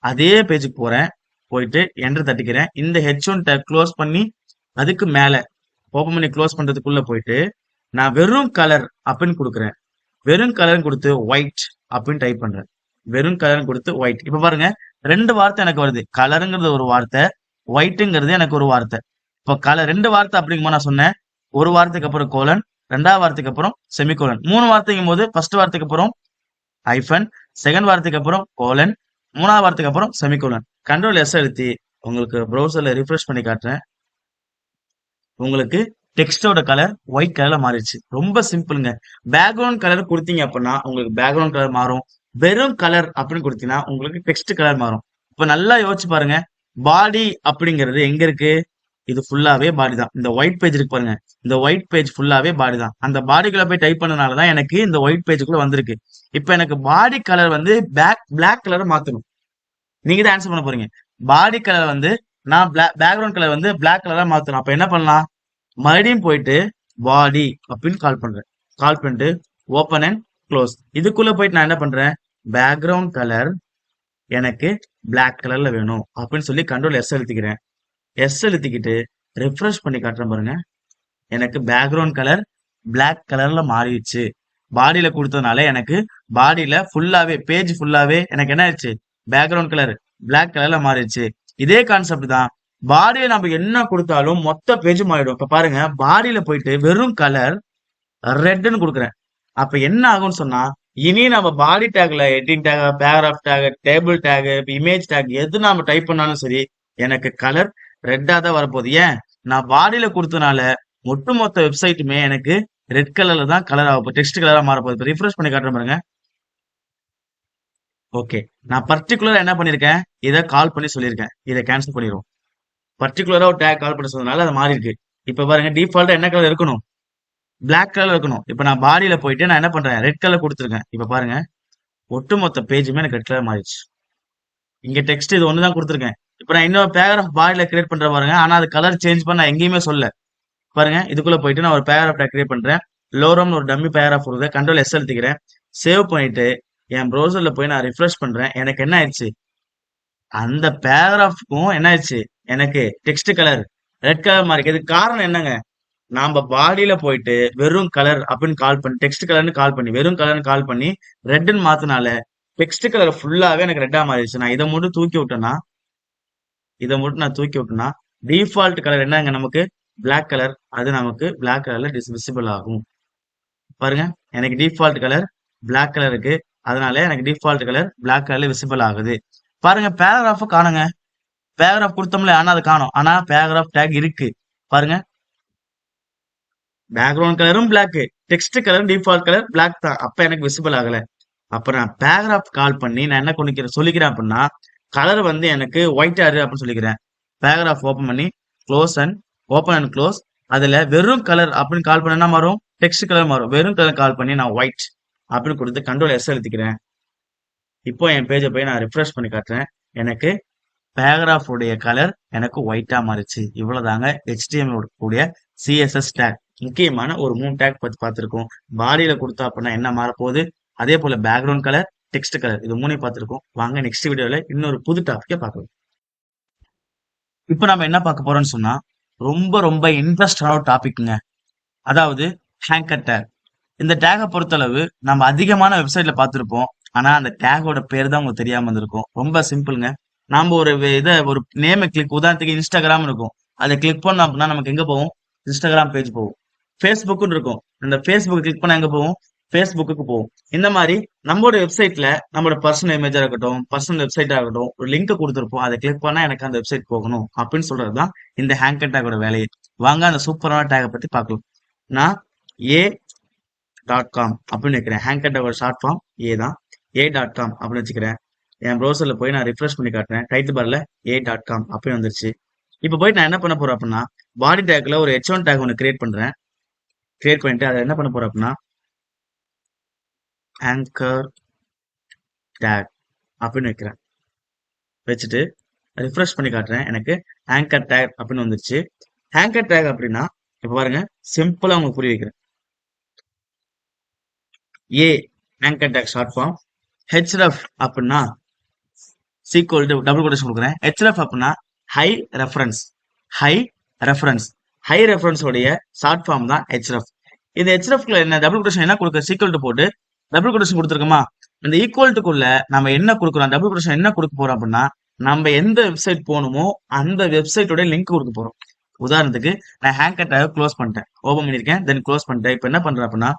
S1: அதே பேஜுக்கு போறேன். போயிட்டு என்டர் தட்டிக்கிறேன். இந்த H1 டேக் க்ளோஸ் பண்ணி அதுக்கு மேல ஓபன் பண்ணி க்ளோஸ் பண்றதுக்குள்ள போயிட்டு நான் வெறும் கலர் அப்படின்னு கொடுக்குறேன். வெறும் கலர் கொடுத்து ஒயிட் அப்படின்னு டைப் பண்றேன். வெறும் கலர் கொடுத்து ஒயிட். இப்ப பாருங்க 2 வார்த்தை எனக்கு வருது. கலருங்கிறது ஒரு வார்த்தை, ஒயிட்டுங்கிறது எனக்கு ஒரு வார்த்தை. இப்போ கலர் 2 வார்த்தை அப்படிங்கும்போது நான் சொன்னேன் ஒரு வார்த்தைக்கு அப்புறம் கோலன், 2வது வார்த்தைக்கு அப்புறம் செமிகோலன். 3 வார்த்தைங்கும் போது ஃபர்ஸ்ட் வார்த்தைக்கு அப்புறம் ஹைஃபன், செகண்ட் வார்த்தைக்கு அப்புறம் கோலன், 3வது வார்த்தைக்கு அப்புறம் செமிகோலன். கண்ட்ரோல் எஸ் அழுத்தி உங்களுக்கு ப்ரௌசர்ல ரிஃப்ரெஷ் பண்ணி காட்டுறேன். உங்களுக்கு டெக்ஸ்டோட கலர் ஒயிட் கலர்ல மாறிடுச்சு. ரொம்ப சிம்பிளுங்க. பேக்ரவுண்ட் கலர் கொடுத்தீங்க அப்படின்னா உங்களுக்கு பேக்ரவுண்ட் கலர் மாறும். வெறும் கலர் அப்படின்னு கொடுத்தீங்கன்னா உங்களுக்கு டெக்ஸ்ட் கலர் மாறும். இப்ப நல்லா யோசிச்சு பாருங்க. பாடி அப்படிங்கிறது எங்க இருக்கு? இது ஃபுல்லாவே பாடி தான். இந்த ஒயிட் பேஜ் இருக்கு பாருங்க. இந்த ஒயிட் பேஜ் ஃபுல்லாவே பாடி தான். அந்த பாடிக்குள்ள போய் டைப் பண்ணனால தான் எனக்கு இந்த ஒயிட் பேஜுக்குள்ள வந்திருக்கு. இப்ப எனக்கு பாடி கலர் வந்து பிளாக் கலர் மாத்தணும். நீங்க தான் ஆன்சர் பண்ண போறீங்க. பாடி கலர் வந்து நான் பேக்ரவுண்ட் கலர் வந்து பிளாக் கலரா மாத்தணும். அப்ப என்ன பண்ணலாம்? மறுபடியும் போயிட்டு பாடி அப்படின்னு கால் பண்றேன். கால் பண்ணிட்டு ஓப்பன் அண்ட் க்ளோஸ். இதுக்குள்ள போயிட்டு நான் என்ன பண்றேன்? பேக்ரவுண்ட் கலர் எனக்கு பிளாக் கலர்ல வேணும் அப்படின்னு சொல்லி கண்ட்ரோல் எஸ் அழுத்திக்கிறேன். எஸ் அழுத்திக்கிட்டு ரிஃப்ரெஷ் பண்ணி காட்டுறேன் பாருங்க. எனக்கு பேக்ரவுண்ட் கலர் பிளாக் கலர்ல மாறிடுச்சு. பாடியில கொடுத்ததுனால எனக்கு பாடியில ஃபுல்லாவே பேஜ் ஃபுல்லாவே எனக்கு என்ன ஆயிடுச்சு? பேக்ரவுண்ட் கலர் பிளாக் கலர்ல மாறிடுச்சு. இதே கான்செப்ட் தான். பாடியில நம்ம என்ன கொடுத்தாலும் மொத்த பேஜ் மாறிடும். இப்ப பாருங்க, பாடியில போயிட்டு வெறும் கலர் ரெட்னு கொடுக்குறேன். அப்ப என்ன ஆகும்னு சொன்னா, இனி நம்ம பாடி டேக்ல heading tag, paragraph tag, table tag, image tag எது நாம டைப் பண்ணாலும் சரி, எனக்கு கலர் ரெட்டா தான் வரப்போகுது. ஏன்? நான் பாடியில கொடுத்தனால ஒட்டுமொத்த வெப்சைட்டுமே எனக்கு ரெட் கலர்ல தான் கலர் ஆகும். டெக்ஸ்ட் கலரா மாறப்போகுது. இப்போ ரிஃப்ரெஷ் பண்ணி காட்டுறேன் பாருங்க. ஓகே, நான் பர்டிகுலரா என்ன பண்ணிருக்கேன்? இதை கால் பண்ணி சொல்லியிருக்கேன். இதை கேன்சல் பண்ணிடுவோம். பர்டிகுலரா ஒரு டேக் கால் பண்ண சொன்னதுனால அது மாறி இருக்கு. இப்ப பாருங்க, டிஃபால்ட்டா என்ன கலர் இருக்கணும்? பிளாக் கலர் இருக்கணும். இப்ப நான் பாடியில போயிட்டு நான் என்ன பண்றேன்? ரெட் கலர் கொடுத்துருக்கேன். இப்ப பாருங்க, ஒட்டுமொத்த பேஜுமே எனக்கு ரெட் கலர் மாறிடுச்சு. இங்க டெக்ஸ்ட் இது ஒண்ணுதான் கொடுத்துருக்கேன். இப்ப நான் இன்னொரு பேராகிராஃப் பாடியில கிரியேட் பண்ற பாருங்க. ஆனா அது கலர் சேஞ்ச் பண்ண எங்கேயுமே சொல்ல. பாருங்க, இதுக்குள்ள போயிட்டு நான் ஒரு பேராகிராஃப் டேக் கிரியேட் பண்றேன். லோரம்னு ஒரு டம்மி பேராகிராஃப் இருக்குது. கண்ட்ரோல் எஸ் அழுத்திக்கிறேன். சேவ் பண்ணிட்டு என் ப்ரௌசர்ல போய் நான் ரிஃப்ரெஷ் பண்றேன். எனக்கு என்ன ஆயிடுச்சு? அந்த பேராகிராஃப்க்கும் என்ன ஆயிடுச்சு? எனக்கு டெக்ஸ்ட் கலர் ரெட் கலர் மாறி. இதுக்கு காரணம் என்னங்க? நாம பாடியில போயிட்டு வெறும் கலர் அப்படின்னு கால் பண்ணி டெக்ஸ்ட் கலர்னு கால் பண்ணி வெறும் கலர்னு கால் பண்ணி ரெட்னு மாத்தினால டெக்ஸ்ட் கலர் ஃபுல்லாவே எனக்கு ரெட்டா மாறிடுச்சு. நான் இதை மட்டும் தூக்கி விட்டேன்னா டிஃபால்ட் கலர் என்னங்க நமக்கு? Black colour. அது நமக்கு பிளாக் கலர்ல விசிபிள் ஆகும். பாருங்க, எனக்கு டிஃபால்ட் கலர் பிளாக் கலர் இருக்கு. அதனால எனக்கு டிஃபால்ட் கலர் பிளாக் கலர்ல விசிபிள் ஆகுது. பாருங்க, பேராகிராஃப் காணுங்க. பேராகிராஃப் கொடுத்தோம்ல, ஆனா அது காணும். ஆனா பேராகிராஃப் டேக் இருக்கு. பாருங்க, பேக்ரவுண்ட் கலரும் பிளாக், டெக்ஸ்ட் கலரும் டிஃபால்ட் கலர் பிளாக் தான். அப்ப எனக்கு விசிபிள் ஆகல. அப்ப நான் பேராகிராஃப் கால் பண்ணி நான் என்ன சொல்லிக்கிறேன் அப்படின்னா, கலர் வந்து எனக்கு ஒயிட் ஆறு அப்படின்னு சொல்லிக்கிறேன். பேராகிராஃப் ஓப்பன் பண்ணி close and open and close. அதுல வெறும் கலர் அப்படின்னு கால் பண்ணா மாறும்? டெக்ஸ்ட் கலர் மாறும். வெறும் கலர் கால் பண்ணி நான் ஒயிட் அப்படின்னு கொடுத்து கண்ட்ரோல் எஸ் எழுதிக்கிறேன். இப்போ என் பேஜை போய் நான் ரிஃப்ரெஷ் பண்ணி காட்டுறேன். எனக்கு பேராகிராஃப் உடைய கலர் எனக்கு ஒயிட்டா மாறிச்சு. இவ்வளவுதாங்க HTML கூடிய CSS டேக். முக்கியமான ஒரு 3 டேக் பத்தி பார்த்திருக்கோம். பாடியில கொடுத்தா அப்படின்னா என்ன மாறப்போகுது, அதே போல பேக்ரவுண்ட் கலர், டெக்ஸ்ட் கலர், இது 3 பார்த்திருக்கோம். வாங்க நெக்ஸ்ட் வீடியோல இன்னொரு புது டாபிக்கை பார்க்கலாம். இப்போ நம்ம என்ன பார்க்க போறோம்னு சொன்னா, ரொம்ப ரொம்ப இன்ட்ரெஸ்டான ஒரு டாபிக்ங்க. அதாவது ஹேங்கர் டேக். இந்த டேகை பொறுத்தளவு நம்ம அதிகமான வெப்சைட்ல பார்த்திருப்போம். ஆனா அந்த டேகோட பேர் தான் உங்களுக்கு தெரியாம இருந்திருக்கும். ரொம்ப சிம்பிளுங்க. நாம ஒரு ஒரு நேமை கிளிக், உதாரணத்துக்கு இன்ஸ்டாகிராம் இருக்கும். அதை கிளிக் பண்ணோம் அப்படின்னா நமக்கு எங்க போகும்? இன்ஸ்டாகிராம் பேஜ் போகும். ஃபேஸ்புக்னு இருக்கும். அந்த ஃபேஸ்புக் கிளிக் பண்ணா எங்க போகும்? ஃபேஸ்புக்கு போகும். இந்த மாதிரி நம்மளோட வெப்சைட்ல நம்மளோட பர்சனல் இமேஜா இருக்கட்டும், பர்சனல் வெப்சைட்டா இருக்கட்டும், ஒரு லிங்க் கொடுத்துருப்போம். அதை கிளிக் பண்ணா எனக்கு அந்த வெப்சைட் போகணும் அப்படின்னு சொல்றதுதான் இந்த ஹேங்கர் டேகோட வேலையை. வாங்க அந்த சூப்பரான டேகை பத்தி பார்க்கலாம். நான் a.com அப்படின்னு வைக்கிறேன். ஹேங்கர் டேகோட ஷார்ட் ஃபார்ம் ஏ தான். a.com அப்படின்னு வச்சுக்கிறேன். என் ப்ரௌசர்ல போய் நான் ரிஃப்ரெஷ் பண்ணி காட்டுறேன். டைட்டில் பார்ல a.com அப்படின்னு வந்துருச்சு. இப்போ போயிட்டு நான் என்ன பண்ண போறேன் அப்படின்னா, பாடி டேக்ல ஒரு H1 டேக் ஒன்று கிரியேட் பண்றேன். கிரியேட் பண்ணிட்டு அதை என்ன பண்ண போறேன் அப்படின்னா, ஆங்கர் டேக் அப்படின்னு வைக்கிறேன். வச்சுட்டு ரிஃப்ரெஷ் பண்ணி காட்டுறேன். எனக்கு ஆங்கர் டேக் அப்படின்னு வந்துருச்சு. ஆங்கர் டேக் அப்படின்னா இப்ப பாருங்க, சிம்பிளா உங்களுக்கு புரிய வைக்கிறேன். A anchor tag short form. href அப்படின்னா சீக்வல் டு டபுள் கோட்டேஷன் கொடுக்குறேன். href அப்படின்னா high reference. High reference. High reference உடைய ஷார்ட் ஃபார்ம் தான் href. இந்த hrefல என்ன டபுள் கோட்டேஷன் என்ன கொடுக்க? சீக்வல் டு போட்டு டபுள் கோட்டேஷன் கொடுத்துருக்கோமா? இந்த ஈக்குவல்ட்டுக்குள்ள நம்ம என்ன கொடுக்குறோம்? டபுள் கோட்டேஷன் என்ன கொடுக்க போறோம் அப்படின்னா, நம்ம எந்த வெப்சைட் போகணுமோ அந்த வெப்சைட்டோட லிங்க் கொடுக்க போறோம். உதாரணத்துக்கு நான் ஹேங்கர் டேக் க்ளோஸ் பண்ணிட்டேன், ஓபன் பண்ணிருக்கேன், தென் க்ளோஸ் பண்ணிட்டேன். இப்போ என்ன பண்றேன் அப்படின்னா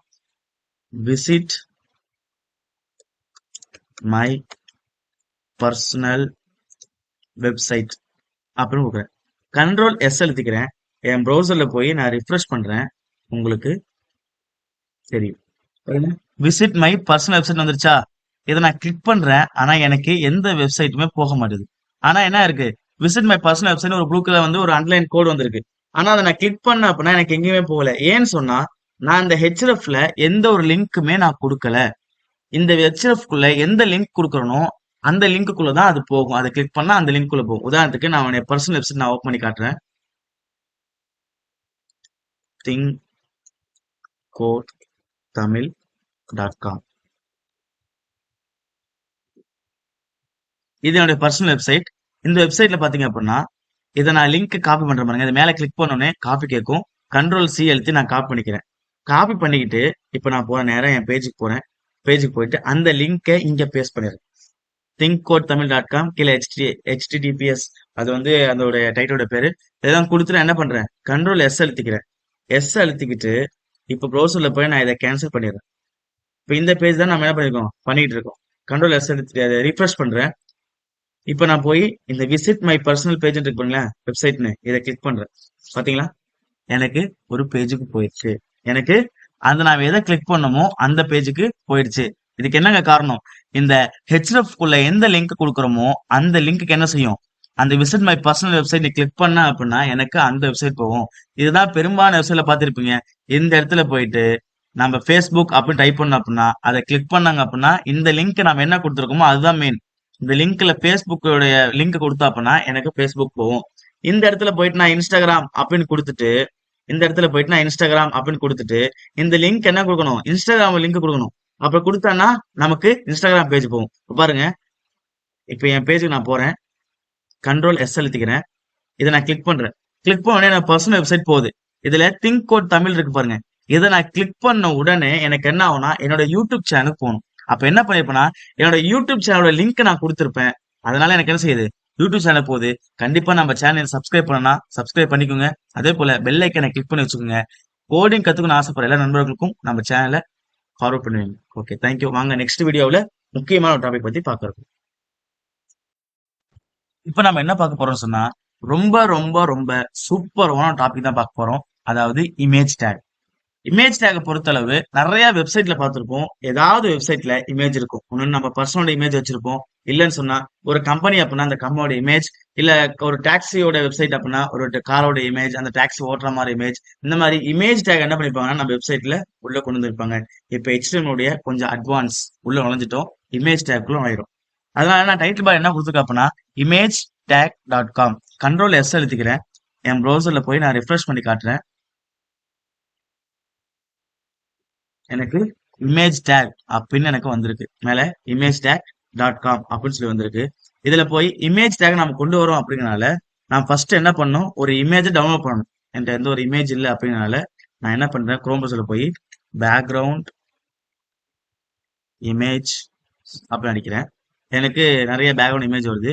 S1: விசிட் மை பர்சனல் வெப்சைட் அப்படின்னு கொடுக்குறேன். கண்ட்ரோல் எஸ் அழுத்திக்கிறேன். என் ப்ரௌசர்ல போய் நான் ரிஃப்ரெஷ் பண்றேன். உங்களுக்கு தெரியும், விசிட் மை பர்சனல் வெப்சைட் வந்துருச்சா? இதை நான் கிளிக் பண்றேன், ஆனா எனக்கு எந்த வெப்சைட்டுமே போக மாட்டேது. ஆனா என்ன இருக்கு, விசிட் மை பர்சனல் வெப்சைட் ஒரு ப்ளூ கலர் வந்து ஒரு அண்டர்லைன் கோட் வந்திருக்கு. ஆனா அதை நான் கிளிக் பண்ண அப்படின்னா எனக்கு எங்கேயுமே போகல. ஏன்னு சொன்னா நான் இந்த ஹெச்எஃப்ல எந்த ஒரு லிங்க்குமே நான் கொடுக்கல. இந்த ஹெச்எஃப் குள்ள எந்த லிங்க் கொடுக்கறனோ அந்த லிங்க்குள்ள தான் அது போகும். அதை கிளிக் பண்ணா அந்த லிங்க் குள்ள போகும். உதாரணத்துக்கு நான் என் பர்சனல் வெப்சைட் நான் ஓப்பன் பண்ணி காட்டுறேன். thinkcodetamil.com. இது என்னுடைய பர்சனல் வெப்சைட். இந்த வெப்சைட்ல பாத்தீங்க அப்படின்னா இதை நான் லிங்க் காப்பி பண்ற பாருங்க. இது மேல கிளிக் பண்ணோடனே காப்பி கேட்கும். கண்ட்ரோல் சி அழுத்தி நான் காப்பி பண்ணிக்கிறேன். காப்பி பண்ணிக்கிட்டு இப்போ நான் போற நேரம் என் பேஜுக்கு போறேன். பேஜுக்கு போயிட்டு அந்த லிங்கை இங்க பேஸ்ட் பண்ணிடுறேன். thinkcodetamil.com கீழே https அது வந்து அதோட டைட்டலோட பேரு. இதெல்லாம் கொடுத்து நான் என்ன பண்றேன், கண்ட்ரோல் எஸ் அழுத்திக்கிறேன். எஸ் அழுத்திக்கிட்டு இப்போ ப்ரௌசர்ல போய் நான் இதை கேன்சல் பண்ணிடுறேன். இப்போ இந்த பேஜ் தான் நம்ம என்ன பண்ணிருக்கோம், பண்ணிட்டு இருக்கோம். கண்ட்ரோல் எஸ் அழுத்திட்டு அதை ரிஃப்ரெஷ் பண்றேன். இப்போ நான் போய் இந்த விசிட் மை பர்சனல் பேஜ் இருக்கு பாருங்களேன், வெப்சைட்னு, இதை கிளிக் பண்றேன். பாத்தீங்களா, எனக்கு ஒரு பேஜுக்கு போயிடுச்சு. எனக்கு அந்த நான் எதை கிளிக் பண்ணமோ அந்த பேஜுக்கு போயிடுச்சு. இதுக்கு என்னங்க காரணம், இந்த ஹெச்எஃப் குள்ள எந்த லிங்க் கொடுக்குறோமோ அந்த லிங்க்கு என்ன செய்யும், அந்த விசிட் மை பர்சனல் வெப்சைட் நீ கிளிக் பண்ண அப்படின்னா எனக்கு அந்த வெப்சைட் போகும். இதுதான் பெரும்பாலான வெப்சைட்ல பார்த்திருப்பீங்க. இந்த இடத்துல போயிட்டு நம்ம ஃபேஸ்புக் அப்படின்னு டைப் பண்ணோம் அப்படின்னா அதை கிளிக் பண்ணாங்க அப்படின்னா இந்த லிங்க் நம்ம என்ன கொடுத்துருக்கோமோ அதுதான் மெயின். இந்த லிங்க்ல ஃபேஸ்புக்கோடைய லிங்க் கொடுத்தா அப்படின்னா எனக்கு ஃபேஸ்புக் போகும். இந்த இடத்துல போயிட்டு நான் இன்ஸ்டாகிராம் அப்படின்னு கொடுத்துட்டு இந்த லிங்க் என்ன கொடுக்கணும், இன்ஸ்டாகிராம் லிங்க் கொடுக்கணும். அப்ப கொடுத்தானா நமக்கு இன்ஸ்டாகிராம் பேஜ் போகும். பாருங்க, இப்ப என் பேஜுக்கு நான் போறேன், கண்ட்ரோல் எஸ் அழுத்திக்கிறேன், இதை நான் கிளிக் பண்றேன். கிளிக் பண்ண உடனே எனக்கு பர்சனல் வெப்சைட் போகுது. இதுல திங்க் கோட் தமிழ் இருக்கு பாருங்க. இதை நான் கிளிக் பண்ண உடனே எனக்கு என்ன ஆகும்னா என்னோட யூடியூப் சேனலுக்கு போகணும். அப்ப என்ன பண்ணிருப்பேன்னா என்னோட யூடியூப் சேனலோட லிங்க் நான் கொடுத்துருப்பேன். அதனால எனக்கு என்ன செய்யுது, யூடியூப் சேனல் போகுது. கண்டிப்பா நம்ம சேனல் சப்ஸ்கிரைப் பண்ணனா சப்ஸ்கிரைப் பண்ணிக்கோங்க. அதே போல பெல் ஐக்கனை கிளிக் பண்ணி வச்சுக்கோங்க. கோடிங் கத்துக்கணும்னு ஆசைப்படுற எல்லா நண்பர்களுக்கும் நம்ம சேனலை ஃபார்வர்ட் பண்ணுவீங்க. Okay, thank you. வாங்க நெக்ஸ்ட் வீடியோவில் முக்கியமான ஒரு டாபிக் பத்தி பார்க்கறோம். இப்ப நம்ம என்ன பார்க்க போறோம்னு சொன்னா ரொம்ப ரொம்ப ரொம்ப சூப்பரான டாபிக் தான் பார்க்க போறோம். அதாவது இமேஜ் டேக். இமேஜ் டேக்கை பொறுத்தளவு நிறைய வெப்சைட்ல பார்த்திருப்போம். ஏதாவது வெப்சைட்ல இமேஜ் இருக்கும். ஒன்னு நம்ம பர்சனோட இமேஜ் வச்சிருப்போம். இல்லைன்னு சொன்னா ஒரு கம்பெனி அப்படின்னா அந்த கம்பெனியோட இமேஜ், இல்ல ஒரு டாக்ஸியோட வெப்சைட் அப்படின்னா ஒரு காரோட இமேஜ், அந்த டாக்ஸி ஓட்டுற மாதிரி இமேஜ். இந்த மாதிரி இமேஜ் டேக் என்ன பண்ணிருப்பாங்கன்னா நம்ம வெப்சைட்ல உள்ள கொண்டு வந்திருப்பாங்க. இப்ப HTML கொஞ்சம் அட்வான்ஸ் உள்ள நுழைஞ்சிட்டோம், இமேஜ் டேக்குள்ள நுழையிடும். அதனால நான் டைட்டில் பார் என்ன கொடுத்துருக்கேன் அப்படின்னா image-tag.com. கண்ட்ரோல் எஸ் அழுத்திக்கிறேன். என் ப்ரௌசர்ல போய் நான் ரிஃப்ரெஷ் பண்ணி காட்டுறேன். எனக்கு இமேஜ் டேக் அப்படின்னு எனக்கு வந்திருக்கு. மேல image-tag.com அப்படின்னு சொல்லி வந்திருக்கு. இதுல போய் இமேஜ் டேக் நம்ம கொண்டு வரோம் அப்படிங்கறனால நான் ஃபர்ஸ்ட் என்ன பண்ணணும், ஒரு இமேஜ் டவுன்லோட் பண்ணணும். என்கிட்ட எந்த ஒரு இமேஜ் இல்லை அப்படிங்கறனால நான் என்ன பண்றேன், குரோம் ப்ரௌசர்ல போய் பேக்ரவுண்ட் இமேஜ் அப்படின்னு அடிக்கிறேன். எனக்கு நிறைய பேக்ரவுண்ட் இமேஜ் வருது.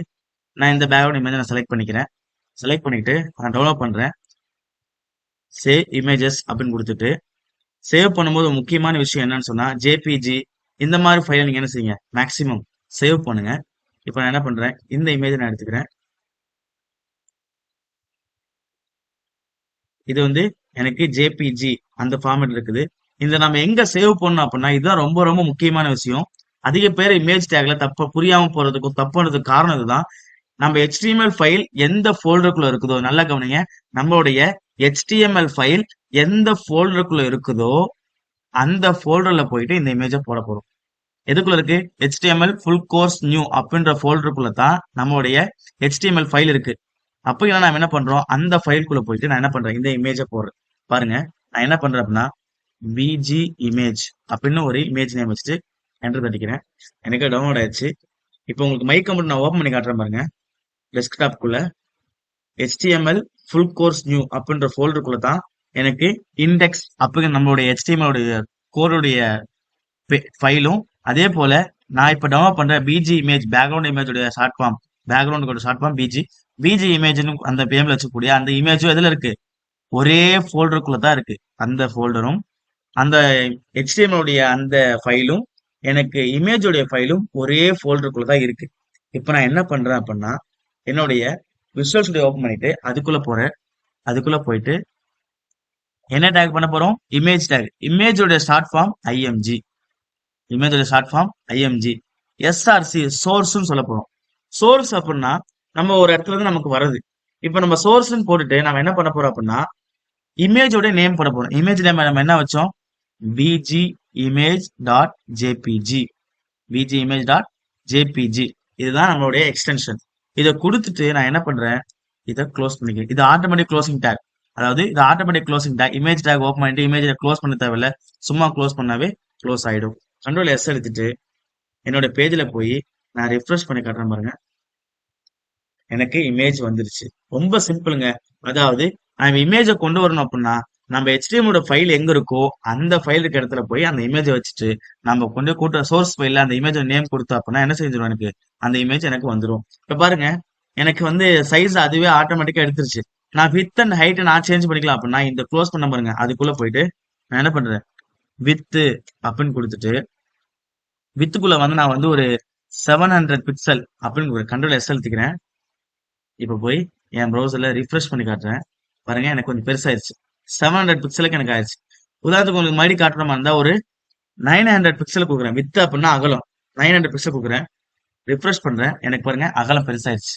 S1: நான் இந்த பேக்ரவுண்ட் இமேஜ் நான் செலக்ட் பண்ணிக்கிறேன். செலக்ட் பண்ணிட்டு நான் டவுன்லோட் பண்றேன். சேவ் இமேஜஸ் அப்படின்னு கொடுத்துட்டு சேவ் பண்ணும்போது ஒரு முக்கியமான விஷயம் என்னன்னு சொன்னா ஜேபிஜி இந்த மாதிரி ஃபைலை நீங்க என்ன செய்யுங்க, மேக்சிமம் சேவ் பண்ணுங்க. இப்போ நான் என்ன பண்றேன், இந்த இமேஜை நான் எடுத்துக்கிறேன். இது வந்து எனக்கு ஜேபிஜி அந்த ஃபார்மேட் இருக்குது. இந்த நம்ம எங்க சேவ் பண்ணணும் அப்படின்னா இதுதான் ரொம்ப ரொம்ப முக்கியமான விஷயம். அதிக பேர் இமேஜ் டேக்ல தப்ப புரியாம போறதுக்கும் தப்பு பண்ணதுக்கு காரணம் இதுதான். நம்ம HTML ஃபைல் எந்த ஃபோல்டருக்குள்ள இருக்குதோ, நல்லா கவனிங்க, நம்மளுடைய HTML ஃபைல் எந்த ஃபோல்டருக்குள்ள இருக்குதோ அந்த ஃபோல்டர்ல போயிட்டு இந்த இமேஜை போட போறோம். எதுக்குள்ள இருக்கு, HTML ஃபுல் கோர்ஸ் நியூ அப்படின்ற ஃபோல்டருக்குள்ள தான் நம்மளுடைய HTML ஃபைல் இருக்கு. அப்போ நம்ம என்ன பண்றோம், அந்த ஃபைலுக்குள்ள போயிட்டு நான் என்ன பண்றேன், இந்த இமேஜை போடுறேன். பாருங்க, நான் என்ன பண்றேன் அப்படின்னா பிஜி இமேஜ் அப்படின்னு ஒரு இமேஜ் நேம் வச்சுட்டு என்டர் தட்டிக்கிறேன். எனக்கு டவுன்லோட் ஆயிடுச்சு. இப்போ உங்களுக்கு மை கம்ப்யூட்டர் நான் ஓப்பன் பண்ணி காட்டுறேன் பாருங்க. டெஸ்க்டாப்குள்ள HTML ஃபுல் கோர்ஸ் நியூ அப்படின்ற ஃபோல்டருக்குள்ள தான் எனக்கு இண்டெக்ஸ் அப்படிங்கிற நம்மளுடைய HTML கோருடைய ஃபைலும், அதே போல நான் இப்ப டவுன்லோட் பண்ற BG image background image short form, background short form BG, BG இமேஜ்னு அந்த பேம்ல வச்சுக்கூடிய அந்த இமேஜும் எதுல இருக்கு? ஒரே ஃபோல்டருக்குள்ள தான் இருக்கு. அந்த ஃபோல்டரும் அந்த HTML உடைய அந்த ஃபைலும் எனக்கு இமேஜோடைய ஃபைலும் ஒரே ஃபோல்டருக்குள்ள தான் இருக்கு. இப்போ நான் என்ன பண்றேன் அப்படின்னா, என்னுடைய விசுவல் ஸ்டுடியோ ஓபன் பண்ணிட்டு அதுக்குள்ள போறேன். அதுக்குள்ள போயிட்டு என்ன டேக் பண்ண போறோம்? Image tag. இமேஜோட ஷார்ட் ஃபார்ம் ஐஎம்ஜி. இமேஜோட ஷார்ட் ஃபார்ம் ஐஎம்ஜி. எஸ்ஆர்சி சோர்ஸ்னு சொல்ல போறோம். சோர்ஸ் அப்படின்னா நம்ம ஒரு இடத்துல இருந்து நமக்கு வருது. இப்போ நம்ம சோர்ஸ்னு போட்டுட்டு நம்ம என்ன பண்ண போறோம் அப்படின்னா இமேஜோட நேம் போட போறோம். இமேஜ் நேம் நம்ம என்ன வச்சோம்? BG image dot JPG. BG image dot JPG. இதுதான் நம்மளுடைய எக்ஸ்டென்ஷன். இதை கொடுத்துட்டு நான் என்ன பண்றேன்? இதை க்ளோஸ் பண்ணிக்கிறேன். இது ஆட்டோமேட்டிக் க்ளோசிங் டேக். அதாவது இது automatic closing take. Image take open பண்ணிட்டு இமேஜை க்ளோஸ் பண்ண தேவையில்ல. சும்மா க்ளோஸ் பண்ணாவே க்ளோஸ் ஆயிடும். கண்ட்ரோல் எஸ் எடுத்துட்டு என்னோட பேஜ்ல போய் நான் ரிஃப்ரெஷ் பண்ணி காட்டுறேன் பாருங்க. எனக்கு இமேஜ் வந்துருச்சு. ரொம்ப சிம்பிளுங்க. அதாவது நம்ம இமேஜை கொண்டு வரணும் அப்படின்னா நம்ம HTML ஃபைல் எங்க இருக்கோ அந்த ஃபைல் இருக்க இடத்துல போய் அந்த இமேஜை வச்சுட்டு நம்ம கொண்டு கூட்ட சோர்ஸ் ஃபைல்ல அந்த இமேஜ் நேம் கொடுத்தா அப்படின்னா என்ன செஞ்சிடும்? எனக்கு அந்த இமேஜ் எனக்கு வந்துடும். இப்ப பாருங்க, எனக்கு வந்து சைஸ் அதுவே ஆட்டோமேட்டிக்கா எடுத்துருச்சு. நான் வித் அண்ட் ஹைட் நான் சேஞ்ச் பண்ணிக்கலாம் அப்படின்னா இந்த க்ளோஸ் பண்ண பாருங்க, அதுக்குள்ள போயிட்டு நான் என்ன பண்றேன்? வித் அப்படின்னு கொடுத்துட்டு வித்துக்குள்ள வந்து நான் வந்து ஒரு 700 பிக்சல் அப்படின்னு கண்ட்ரோல் எஸ் அழுத்திக்கிறேன். இப்ப போய் என் ப்ரௌசர்ல ரிஃப்ரெஷ் பண்ணி காட்டுறேன் பாருங்க, எனக்கு கொஞ்சம் பெருசாயிருச்சு. 700 பிக்சலுக்கு எனக்கு ஆயிடுச்சு. உதாரணத்துக்கு உங்களுக்கு மறுபடியும் காட்டுற மாதிரி இருந்தா ஒரு 900 பிக்சல் கொடுக்குறேன். வித் அப்படின்னா அகலம் 900 பிக்சல் கொடுக்குறேன். ரிஃப்ரெஷ் பண்றேன், எனக்கு பாருங்க அகலம் பெருசாயிருச்சு.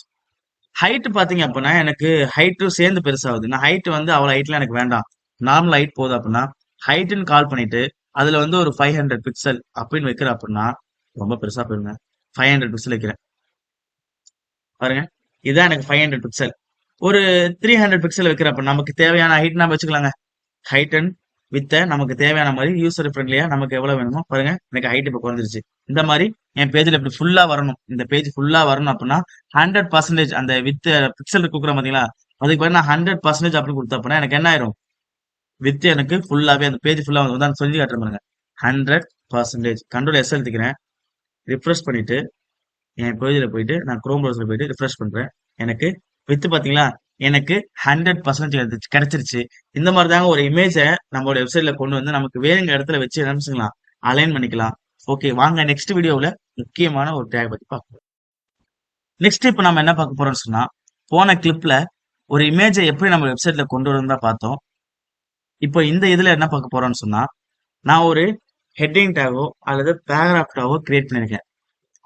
S1: ஹைட் பாத்தீங்க அப்படின்னா எனக்கு ஹைட்டும் சேர்ந்து பெருசாகுது. நான் ஹைட் வந்து அவ்வளவு ஹைட்ல எனக்கு வேண்டாம், நார்மல் ஹைட் போதும் அப்படின்னா ஹைட்னு கால் பண்ணிட்டு அதுல வந்து ஒரு 500 பிக்சல் அப்படின்னு வைக்கிற அப்படின்னா ரொம்ப பெருசா போயிருங்க. 500 பிக்சல் வைக்கிறேன் பாருங்க, இதுதான் எனக்கு 500 பிக்சல். ஒரு 300 பிக்சல் வைக்கிறப்ப நமக்கு தேவையான ஹைட் நம்ம வச்சுக்கலாங்க. ஹைட் அண்ட் வித்த நமக்கு தேவையான மாதிரி யூசர் ஃப்ரெண்ட்லியா நமக்கு எவ்வளவு வேணுமோ பாருங்க, எனக்கு ஹைட் இப்போ குறைஞ்சிருச்சு. இந்த மாதிரி என் பேஜ்ல இப்படி ஃபுல்லா வரணும். இந்த பேஜ் ஃபுல்லா வரணும் அப்படின்னா 100% அந்த வித் பிக்சல் கொடுக்குறேன் பாத்தீங்களா, அதுக்கு பாருங்க நான் 100% அப்படி கொடுத்த அப்படின்னா எனக்கு என்ன ஆயிரும்? வித் எனக்கு ஃபுல்லாவே அந்த பேஜ் ஃபுல்லா வந்து சொல்லி காட்டுறேன் பாருங்க. 100% கண்ட்ரோல் எஸ் எழுதிக்கிறேன். ரிஃப்ரெஷ் பண்ணிட்டு என் பேஜ்ல போயிட்டு நான் குரோம் ப்ரௌசர்ல போயிட்டு ரிஃப்ரெஷ் பண்றேன். எனக்கு வித் பாத்தீங்களா, எனக்கு 100% கிடைச்சிருச்சு. இந்த மாதிரி தாங்க ஒரு இமேஜை நம்மளோட வெப்சைட்ல கொண்டு வந்து நமக்கு வேணுங்கிற இடத்துல வச்சு என்ன அலைன் பண்ணிக்கலாம். ஓகே, வாங்க நெக்ஸ்ட் வீடியோவில் முக்கியமான ஒரு டேக் பத்தி பார்க்கலாம். நெக்ஸ்ட் இப்போ நம்ம என்ன பார்க்க போறோம்னு சொன்னா, போன கிளிப்ல ஒரு இமேஜை எப்படி நம்ம வெப்சைட்ல கொண்டு வரணும் தான் பார்த்தோம். இப்போ இந்த இதுல என்ன பார்க்க போறோம்னு சொன்னா, நான் ஒரு ஹெட்டிங் டேகோ அல்லது பேராகிராஃப் டேகோ கிரியேட் பண்ணிருக்கேன்.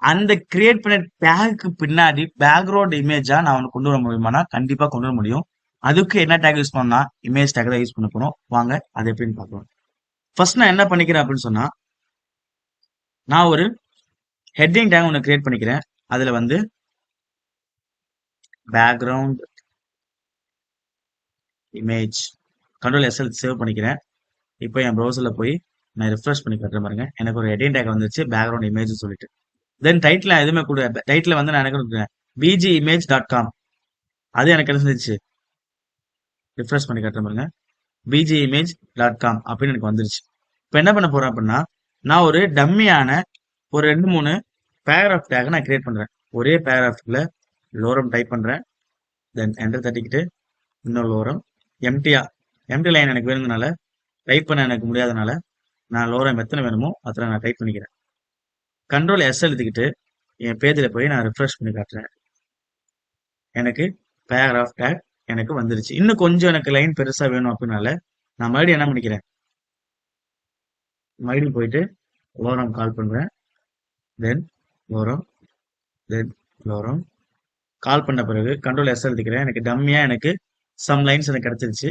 S1: அந்த கிரியேட் பண்ண டேக்கு பின்னாடி பேக்ரவுண்ட் இமேஜா நான் ஒன்று கொண்டு வர முடியுமானா கண்டிப்பா கொண்டு வர முடியும். அதுக்கு என்ன டேக் யூஸ் பண்ணா இமேஜ் டேக் தான் யூஸ் பண்ண போறோம். வாங்க அது எப்படின்னு பார்க்கலாம். ஃபர்ஸ்ட் நான் என்ன பண்ணிக்கிறேன் அப்படின்னு சொன்னா, நான் ஒரு ஹெட்டிங் டேக் ஒன்று கிரியேட் பண்ணிக்கிறேன். அதுல வந்து பேக்ரவுண்ட் இமேஜ் கண்ட்ரோல் எஸ்எல் சேவ் பண்ணிக்கிறேன். இப்போ என் ப்ரௌசர்ல போய் நான் ரிஃப்ரெஷ் பண்ணி கட்டுற பாருங்க, எனக்கு ஒரு ஹெட்டிங் டேக் வந்துச்சு பேக்ரவுண்ட் இமேஜ் சொல்லிட்டு. தென் டைட்டில் எதுவுமே கூட டைட்டில் வந்து நான் எனக்கு கொடுக்குறேன் bgimage.com. அது எனக்கு என்ன செஞ்சிச்சு? ரிஃப்ரெஷ் பண்ணி காட்டுற பாருங்க, bgimage.com அப்படின்னு எனக்கு வந்துருச்சு. இப்போ என்ன பண்ண போறேன் அப்படின்னா, நான் ஒரு டம்மியான ஒரு 2-3 பேராகிராஃப் டேக் நான் கிரியேட் பண்றேன். ஒரே பேராகிராஃப்ல லோரம் டைப் பண்றேன். தென் என்டர் தட்டிக்கிட்டு இன்னொரு லோரம் எம்டி லைன் எனக்கு வேணுங்கனால டைப் பண்ண எனக்கு முடியாதனால நான் லோரம் எத்தனை வேணுமோ அதில் நான் டைப் பண்ணிக்கிறேன். கண்ட்ரோல் எஸ் எழுதிக்கிட்டு என் பேஜில் போய் நான் ரிஃப்ரெஷ் பண்ணி காட்டுறேன். எனக்கு பேராகிராஃப் டேக் எனக்கு வந்துருச்சு. இன்னும் கொஞ்சம் எனக்கு லைன் பெருசா வேணும் அப்படின்னால நான் மறுபடியும் என்ன பண்ணிக்கிறேன், மறுபடியும் போயிட்டு லோரம் கால் பண்றேன். தென் லோரம் தென் லோரம் கால் பண்ண பிறகு கண்ட்ரோல் எஸ் எழுதிக்கிறேன். எனக்கு டம்மியா எனக்கு சம் லைன்ஸ் எனக்கு கிடைச்சிருச்சு.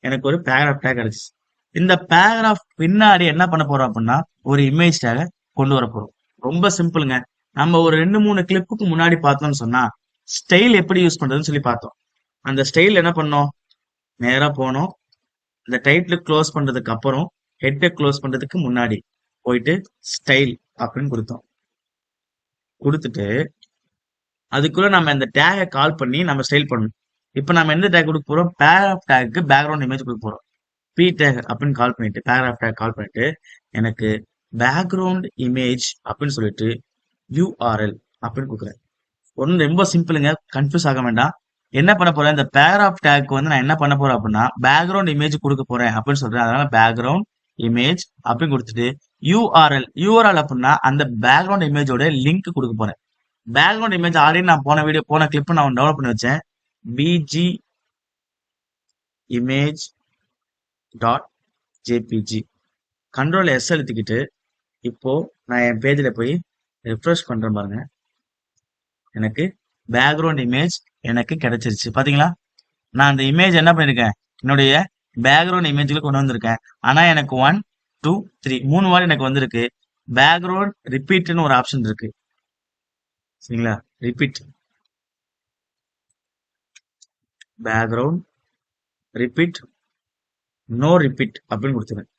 S1: எனக்கு ஒரு பேராகிராஃப் டேக் கிடைச்சிச்சு. இந்த பேராகிராஃப் பின்னாடி என்ன பண்ண போறோம் அப்படின்னா ஒரு இமேஜ் டேக கொண்டு வர போறோம். ரொம்ப சிம்பிளுங்க. நம்ம ஒரு 2-3 கிளிப்புக்கு முன்னாடி பார்த்தோம்னு சொன்னா ஸ்டைல் எப்படி யூஸ் பண்றதுன்னு சொல்லி பார்த்தோம். அந்த ஸ்டைல் என்ன பண்ணோம், நேரா போனோம். அந்த டைட்டில் க்ளோஸ் பண்றதுக்கு அப்புறம் ஹெட்டை க்ளோஸ் பண்றதுக்கு முன்னாடி போயிட்டு ஸ்டைல் அப்படின்னு கொடுத்தோம். கொடுத்துட்டு அதுக்குள்ள நம்ம இந்த டேகை கால் பண்ணி நம்ம ஸ்டைல் பண்ணணும். இப்போ நம்ம எந்த டேக் கொடுக்க போறோம்? பேராகிராஃப் டேக்கு பேக்ரவுண்ட் இமேஜ் கொடுக்க போறோம். பி டேக் அப்படின்னு கால் பண்ணிட்டு பேராகிராஃப் டேக் கால் பண்ணிட்டு எனக்கு பேக்ரவுண்ட் இமேஜ் அப்படின்னு சொல்லிட்டு URL அப்படின்னு கொடுக்குறேன். ஒன்று ரொம்ப சிம்பிளுங்க, கன்ஃபியூஸ் ஆக வேண்டாம். என்ன பண்ண போறேன், இந்த பேர் ஆஃப் டேக் வந்து நான் என்ன பண்ண போறேன் அப்படின்னா பேக்ரவுண்ட் இமேஜ் கொடுக்க போறேன் அப்படின்னு சொல்றேன். அதனால பேக்ரவுண்ட் இமேஜ் அப்படின்னு கொடுத்துட்டு யூஆர்எல் அப்படின்னா அந்த பேக்ரவுண்ட் இமேஜோட லிங்க் கொடுக்க போறேன். பேக்ரவுண்ட் இமேஜ் ஆல்ரெடி நான் போன கிளிப் நான் டெவலப் பண்ணி வச்சேன். BG image dot JPG control S அழுத்திக்கிட்டு இப்போ நான் என் பேஜில் போய் ரிஃப்ரெஷ் பண்றேன் பாருங்க. எனக்கு பேக்ரவுண்ட் இமேஜ் எனக்கு கிடைச்சிருச்சு. பாத்தீங்களா, நான் அந்த இமேஜ் என்ன பண்ணிருக்கேன், என்னுடைய பேக்ரவுண்ட் இமேஜ்ல கொண்டு வந்திருக்கேன். ஆனா எனக்கு 1 2 3 3 வாரம் எனக்கு வந்திருக்கு. பேக்ரவுண்ட் ரிப்பீட்னு ஒரு ஆப்ஷன் இருக்கு சரிங்களா. Repeat background repeat no repeat அப்படின்னு கொடுத்துருவேன்.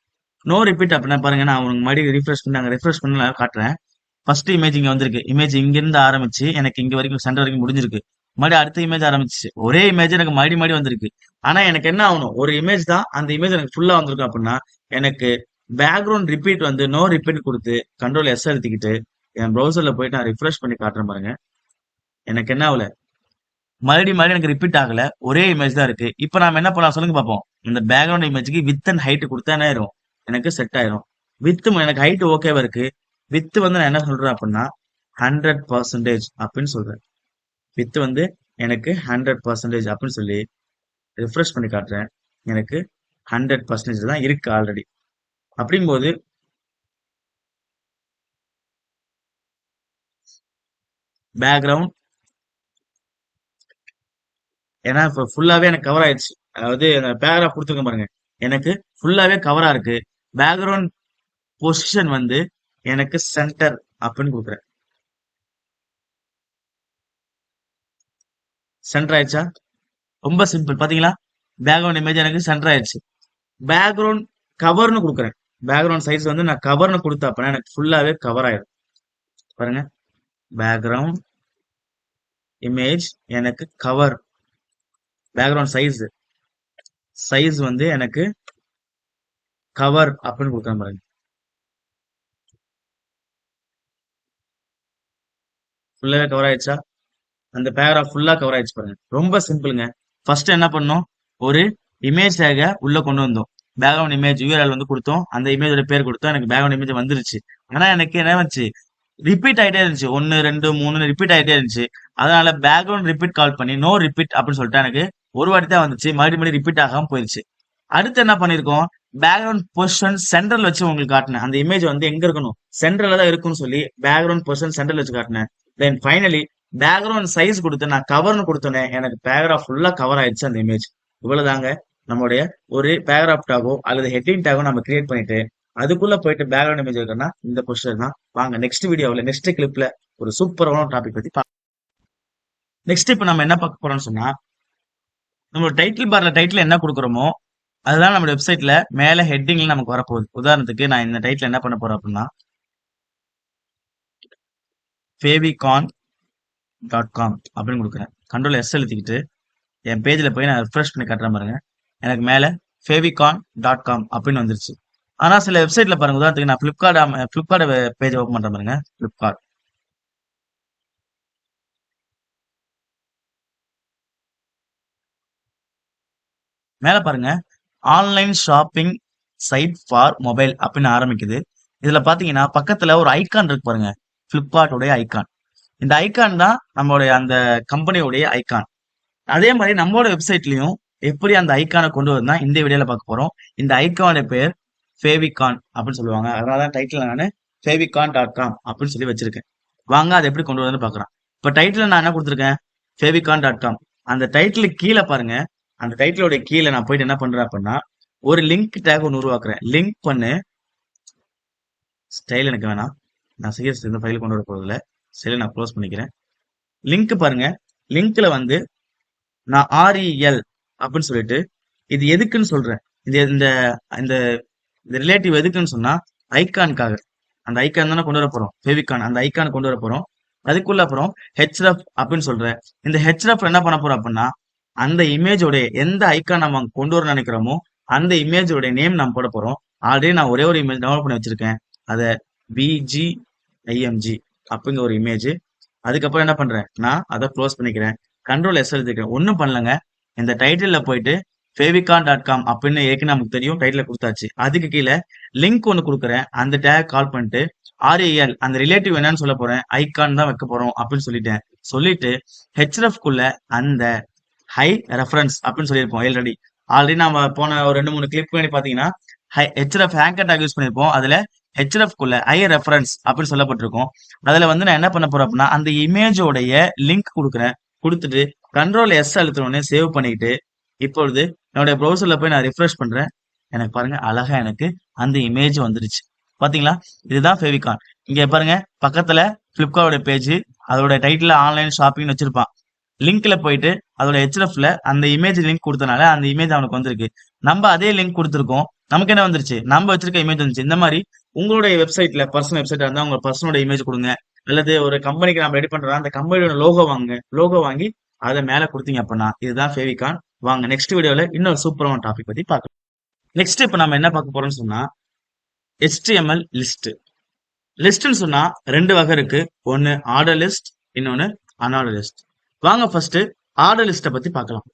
S1: நோ ரிப்பீட் அப்படின்னா பாருங்க, நான் உங்களுக்கு மறுபடியும் ரிஃப்ரெஷ் பண்ணி நாங்கள் ரிஃப்ரெஷ் பண்ணி காட்டுறேன். ஃபர்ஸ்ட் இமேஜ் இங்க வந்திருக்கு. இமேஜ் இங்கிருந்து ஆரம்பிச்சு எனக்கு இங்க வரைக்கும் சென்டர் வரைக்கும் முடிஞ்சிருக்கு. மறுபடியும் அடுத்த இமேஜ் ஆரம்பிச்சு ஒரே இமேஜ் எனக்கு மறுபடி வந்திருக்கு. ஆனா எனக்கு என்ன ஆகணும், ஒரு இமேஜ் தான் அந்த இமேஜ் எனக்கு ஃபுல்லா வந்திருக்கும் அப்படின்னா எனக்கு பேக்ரவுண்ட் ரிப்பீட் வந்து நோ ரிப்பீட் கொடுத்து கண்ட்ரோல் எஸ் அழுத்திக்கிட்டு என் ப்ரௌசர்ல போயிட்டு நான் ரிஃப்ரெஷ் பண்ணி காட்டுறேன் பாருங்க. எனக்கு என்ன ஆகல, மறுபடியும் எனக்கு ரிப்பீட் ஆகல, ஒரே இமேஜ் தான் இருக்கு. இப்போ நாம என்ன பண்ணலாம் சொல்லுங்க பார்ப்போம். இந்த பேக்ரவுண்ட் இமேஜ்க்கு வித் அண்ட் ஹைட் கொடுத்தா என்ன ஆயிரும், எனக்கு செட் ஆயிரும். வித் எனக்கு ஹைட் ஓகேவா இருக்கு. வித் வந்து நான் என்ன சொல்றேன் அப்படின்னா 100% அப்படின்னு சொல்றேன். வித் வந்து எனக்கு 100% அப்படின்னு சொல்லி ரிஃப்ரெஷ் பண்ணி காட்டுறேன். எனக்கு 100% தான் இருக்கு ஆல்ரெடி. அப்படிங்கும்போது பேக்ரவுண்ட் ஏன்னா இப்போ ஃபுல்லாவே எனக்கு கவர் ஆயிடுச்சு. அதாவது அந்த பேராகிராஃப் கொடுத்துருக்க பாருங்க, எனக்கு ஃபுல்லாவே கவரா இருக்கு. பேக்ரவுண்ட் பொசிஷன் வந்து எனக்கு சென்டர் அப்படின்னு கொடுக்குறேன். சென்டர் ஆயிடுச்சா, ரொம்ப சிம்பிள். பாத்தீங்களா, பேக்ரவுண்ட் இமேஜ் எனக்கு சென்டர் ஆயிடுச்சு. பேக்ரவுண்ட் கவர்னு கொடுக்குறேன். பேக்ரவுண்ட் சைஸ் வந்து நான் கவர்னு கொடுத்த அப்படின்னா எனக்கு ஃபுல்லாவே கவர் ஆயிடும். பாருங்க, பேக்ரவுண்ட் இமேஜ் எனக்கு கவர். பேக்ரவுண்ட் சைஸ் வந்து எனக்கு கவர் அப்படின்னு கொடுக்குறேன் பாருங்க. ஃபுல்லாவே கவர் ஆயிடுச்சா, அந்த பேராகிராஃப் ஃபுல்லா கவர் ஆயிடுச்சு பாருங்க. ரொம்ப சிம்பிளுங்க. ஃபர்ஸ்ட் என்ன பண்ணோம், ஒரு இமேஜ் டேக உள்ள கொண்டு வந்தோம். பேக்ரவுண்ட் இமேஜ் யூஆர்எல் வந்து கொடுத்தோம். அந்த இமேஜோட பேர் கொடுத்தோம். எனக்கு பேக்ரவுண்ட் இமேஜ் வந்துருச்சு. ஆனா எனக்கு என்ன வந்துச்சு, ரிப்பீட் ஆயிட்டே இருந்துச்சு. 1 2 3 ரிப்பீட் ஆயிட்டே இருந்துச்சு. அதனால பேக்ரவுண்ட் ரிப்பீட் கால் பண்ணி நோ ரிப்பீட் அப்படின்னு சொல்லிட்டு எனக்கு ஒரு வாட்டி தான் வந்துச்சு. மறுபடியும் ரிப்பீட் ஆகாம போயிருச்சு. அடுத்து என்ன பண்ணிருக்கோம், பேக்ரவுண்ட் பொசிஷன் சென்டர்ல வச்சு உங்களுக்கு காட்டினேன். அந்த இமேஜ் வந்து எங்க இருக்கணும், சென்டர்ல தான் இருக்கும்னு சொல்லி பேக்ரவுண்ட் பொசிஷன் சென்டர்ல வச்சு காட்டினேன். தென் ஃபைனலி பேக்ரவுண்ட் சைஸ் கொடுத்து நான் கவர்னு கொடுத்தேன். எனக்கு பேராகிராஃப் ஃபுல்லா கவர் ஆயிடுச்சு அந்த இமேஜ். இவ்வளவுதாங்க நம்மளுடைய ஒரு பேராகிராஃப் டாகோ அல்லது ஹெட்டிங் டாகோ நம்ம கிரியேட் பண்ணிட்டு அதுக்குள்ள போயிட்டு பேக்ரவுண்ட் இமேஜ் இருக்குன்னா இந்த பொசிஷன் தான். வாங்க நெக்ஸ்ட் வீடியோவில் நெக்ஸ்ட் கிளிப்ல ஒரு சூப்பரான டாபிக் பத்தி பார்க்கலாம். நெக்ஸ்ட் இப்ப நம்ம என்ன பார்க்க போறோம்னு சொன்னா, நம்ம டைட்டில் பார்ல டைட்டில் என்ன கொடுக்குறோமோ அதுதான் நம்ம வெப்சைட்ல மேல ஹெட்டிங்ல நமக்கு வரப்போகுது. உதாரணத்துக்கு நான் இந்த டைட்டில் என்ன பண்ண போறேன் அப்படின்னா favicon.com அப்படின்னு கொடுக்குறேன். கண்ட்ரோல் எஸ் அழுத்திக்கிட்டு என் பேஜ்ல போய் நான் ரிஃப்ரெஷ் பண்ணி காட்டுறேன் பாருங்க. எனக்கு மேல favicon.com அப்படின்னு வந்துருச்சு. ஆனா சில வெப்சைட்ல பாருங்க, உதாரணத்துக்கு நான் பிளிப்கார்ட் பேஜ் ஓபன் பண்றேன் பாருங்க. பிளிப்கார்ட் மேல பாருங்க, online shopping site for mobile அப்படின்னு ஆரம்பிக்குது. இதுல பாத்தீங்கன்னா பக்கத்துல ஒரு ஐகான் இருக்கு பாருங்க, பிளிப்கார்ட்டோடைய ஐகான். இந்த ஐகான் தான் நம்மளுடைய அந்த கம்பெனியோடைய ஐகான். அதே மாதிரி நம்மளோட வெப்சைட்லயும் எப்படி அந்த ஐகானை கொண்டு வரதுனா இந்த வீடியோல பார்க்க போறோம். இந்த ஐகானோட பேர் ஃபேவிகான் அப்படின்னு சொல்லுவாங்க. அதனாலதான் டைட்டில் நான் favicon.com அப்படின்னு சொல்லி வச்சிருக்கேன். வாங்க அதை எப்படி கொண்டு வரதுன்னு பாக்குறேன். இப்ப டைட்டில் நான் என்ன கொடுத்துருக்கேன், favicon.com. அந்த டைட்டிலுக்கு கீழே பாருங்க, அந்த டைட்டிலோட கீழே நான் போயிட்டு என்ன பண்றேன் அப்படின்னா ஒரு லிங்க் டேக் ஒன்று உருவாக்குறேன். லிங்க் பண்ணு ஸ்டைல் எனக்கு வேணாம், நான் சிஎஸ் இந்த ஃபைல் கொண்டு வர போறதில்ல. ஸ்டைலை நான் க்ளோஸ் பண்ணிக்கிறேன். லிங்க் பாருங்க, லிங்க்ல வந்து நான் ஆர்இஎல் அப்படின்னு சொல்லிட்டு இது எதுக்குன்னு சொல்றேன். இது இந்த இந்த ரிலேட்டிவ் எதுக்குன்னு சொன்னா ஐகானுக்காக. அந்த ஐகான் தானே கொண்டு வர போறோம், ஃபேவிகான் அந்த ஐகான் கொண்டு வர போறோம். அதுக்குள்ள அப்புறம் ஹெச்ரஃப் அப்படின்னு சொல்றேன். இந்த ஹெச்ரஃப் என்ன பண்ண போறோம் அப்படின்னா அந்த இமேஜோட எந்த ஐகான் நம்ம கொண்டு வர நினைக்கிறோமோ அந்த இமேஜோட நேம் நம்ம போட போறோம். ஆல்ரெடி நான் ஒரே ஒரு இமேஜ் டவுன்லோட் பண்ணி வச்சிருக்கேன், அதை பிஜிஐஎம்ஜி அப்படிங்கிற ஒரு இமேஜ். அதுக்கப்புறம் என்ன பண்றேன், நான் அதை க்ளோஸ் பண்ணிக்கிறேன். கண்ட்ரோல் எஸ் எழுதிக்கிறேன். ஒன்றும் பண்ணலங்க. இந்த டைட்டில்ல போயிட்டு fevikan.com அப்படின்னு ஏற்கனவே நமக்கு தெரியும். டைட்டில் கொடுத்தாச்சு. அதுக்கு கீழே லிங்க் ஒன்று கொடுக்குறேன். அந்த டேக் கால் பண்ணிட்டு RAL அந்த ரிலேட்டிவ் என்னன்னு சொல்ல போறேன். ஐகான் தான் வைக்க போறோம் அப்படின்னு சொல்லிட்டேன். சொல்லிட்டு ஹெச்எஃப்குள்ள அந்த ஹை ரெஃபரன்ஸ் அப்படின்னு சொல்லியிருப்போம். ஆல்ரெடி நம்ம போன ஒரு 2-3 கிளிக் பண்ணி பாத்தீங்கன்னா ஹெச்எஃப் ஹேங்கர் டாக் யூஸ் பண்ணிருப்போம். அதுல ஹெச்எஃப்குள்ள ஹை ரெஃபரன்ஸ் அப்படின்னு சொல்லப்பட்டிருக்கும். அதுல வந்து நான் என்ன பண்ண போறேன் அப்படின்னா அந்த இமேஜோடைய லிங்க் கொடுக்குறேன். கொடுத்துட்டு கண்ட்ரோல் எஸ் அழுத்தணும்னு சேவ் பண்ணிக்கிட்டு இப்பொழுது என்னுடைய ப்ரௌசர்ல போய் நான் ரிஃப்ரெஷ் பண்றேன். எனக்கு பாருங்க அழகா எனக்கு அந்த இமேஜ் வந்துருச்சு. பாத்தீங்களா? இதுதான் ஃபெவிகான். இங்க பாருங்க பக்கத்துல பிளிப்கார்ட்டோட பேஜ், அதோட டைட்டில் ஆன்லைன் ஷாப்பிங் வச்சிருப்பான். லிங்க்ல போயிட்டு அதோட ஹெச்எஃப்ல அந்த இமேஜ் லிங்க் கொடுத்தனால அந்த இமேஜ் அவனுக்கு வந்திருக்கு. நம்ம அதே லிங்க் கொடுத்துருக்கோம். நமக்கு என்ன வந்துருச்சு? நம்ம வச்சிருக்க இமேஜ் வந்துச்சு. இந்த மாதிரி உங்களுடைய வெப்சைட்ல பர்சனல் வெப்சைட்டா இருந்தா உங்க பர்சனோட இமேஜ் கொடுங்க. அல்லது ஒரு கம்பெனிக்கு நம்ம ரெடி பண்றோம், அந்த கம்பெனியோட லோகோ வாங்கி அதை மேல கொடுத்தீங்க அப்படின்னா இதுதான் ஃபெவிகான். வாங்க நெக்ஸ்ட் வீடியோல இன்னொரு சூப்பரான டாபிக் பத்தி பார்க்கலாம். நெக்ஸ்ட் இப்ப நம்ம என்ன பார்க்க போறோம்னு சொன்னா HTML லிஸ்ட். லிஸ்ட்னு சொன்னா 2 வகை இருக்கு. ஒன்னு ஆர்டர் லிஸ்ட், இன்னொன்னு அன்ஆர்டர் லிஸ்ட். வாங்க ஃபர்ஸ்ட் ஆர்டர் லிஸ்ட்டை பத்தி பார்க்கலாம்.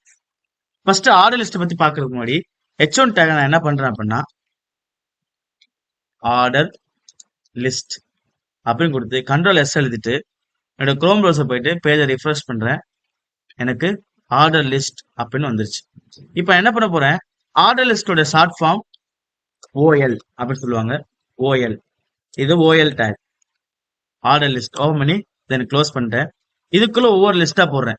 S1: ஃபர்ஸ்ட் ஆர்டர் லிஸ்ட்டை பத்தி பார்க்கறதுக்கு முன்னாடி H1 டேக் நான் என்ன பண்றேன் அப்படின்னா ஆர்டர் லிஸ்ட் அப்படின்னு கொடுத்து கண்ட்ரோல் எஸ் எழுதிட்டு என்னோட குரோம் ப்ரௌசர் போயிட்டு பேஜை ரிஃப்ரெஷ் பண்றேன். எனக்கு ஆர்டர் லிஸ்ட் அப்படின்னு வந்துருச்சு. இப்போ என்ன பண்ண போறேன், ஆர்டர் லிஸ்டோட ஷார்ட் ஃபார்ம் OL அப்படின்னு சொல்லுவாங்க. OL இது OL take. Order list open பண்ணி தென் க்ளோஸ் பண்ணிட்டேன். இதுக்குள்ள ஒவ்வொரு லிஸ்டா போடுறேன்.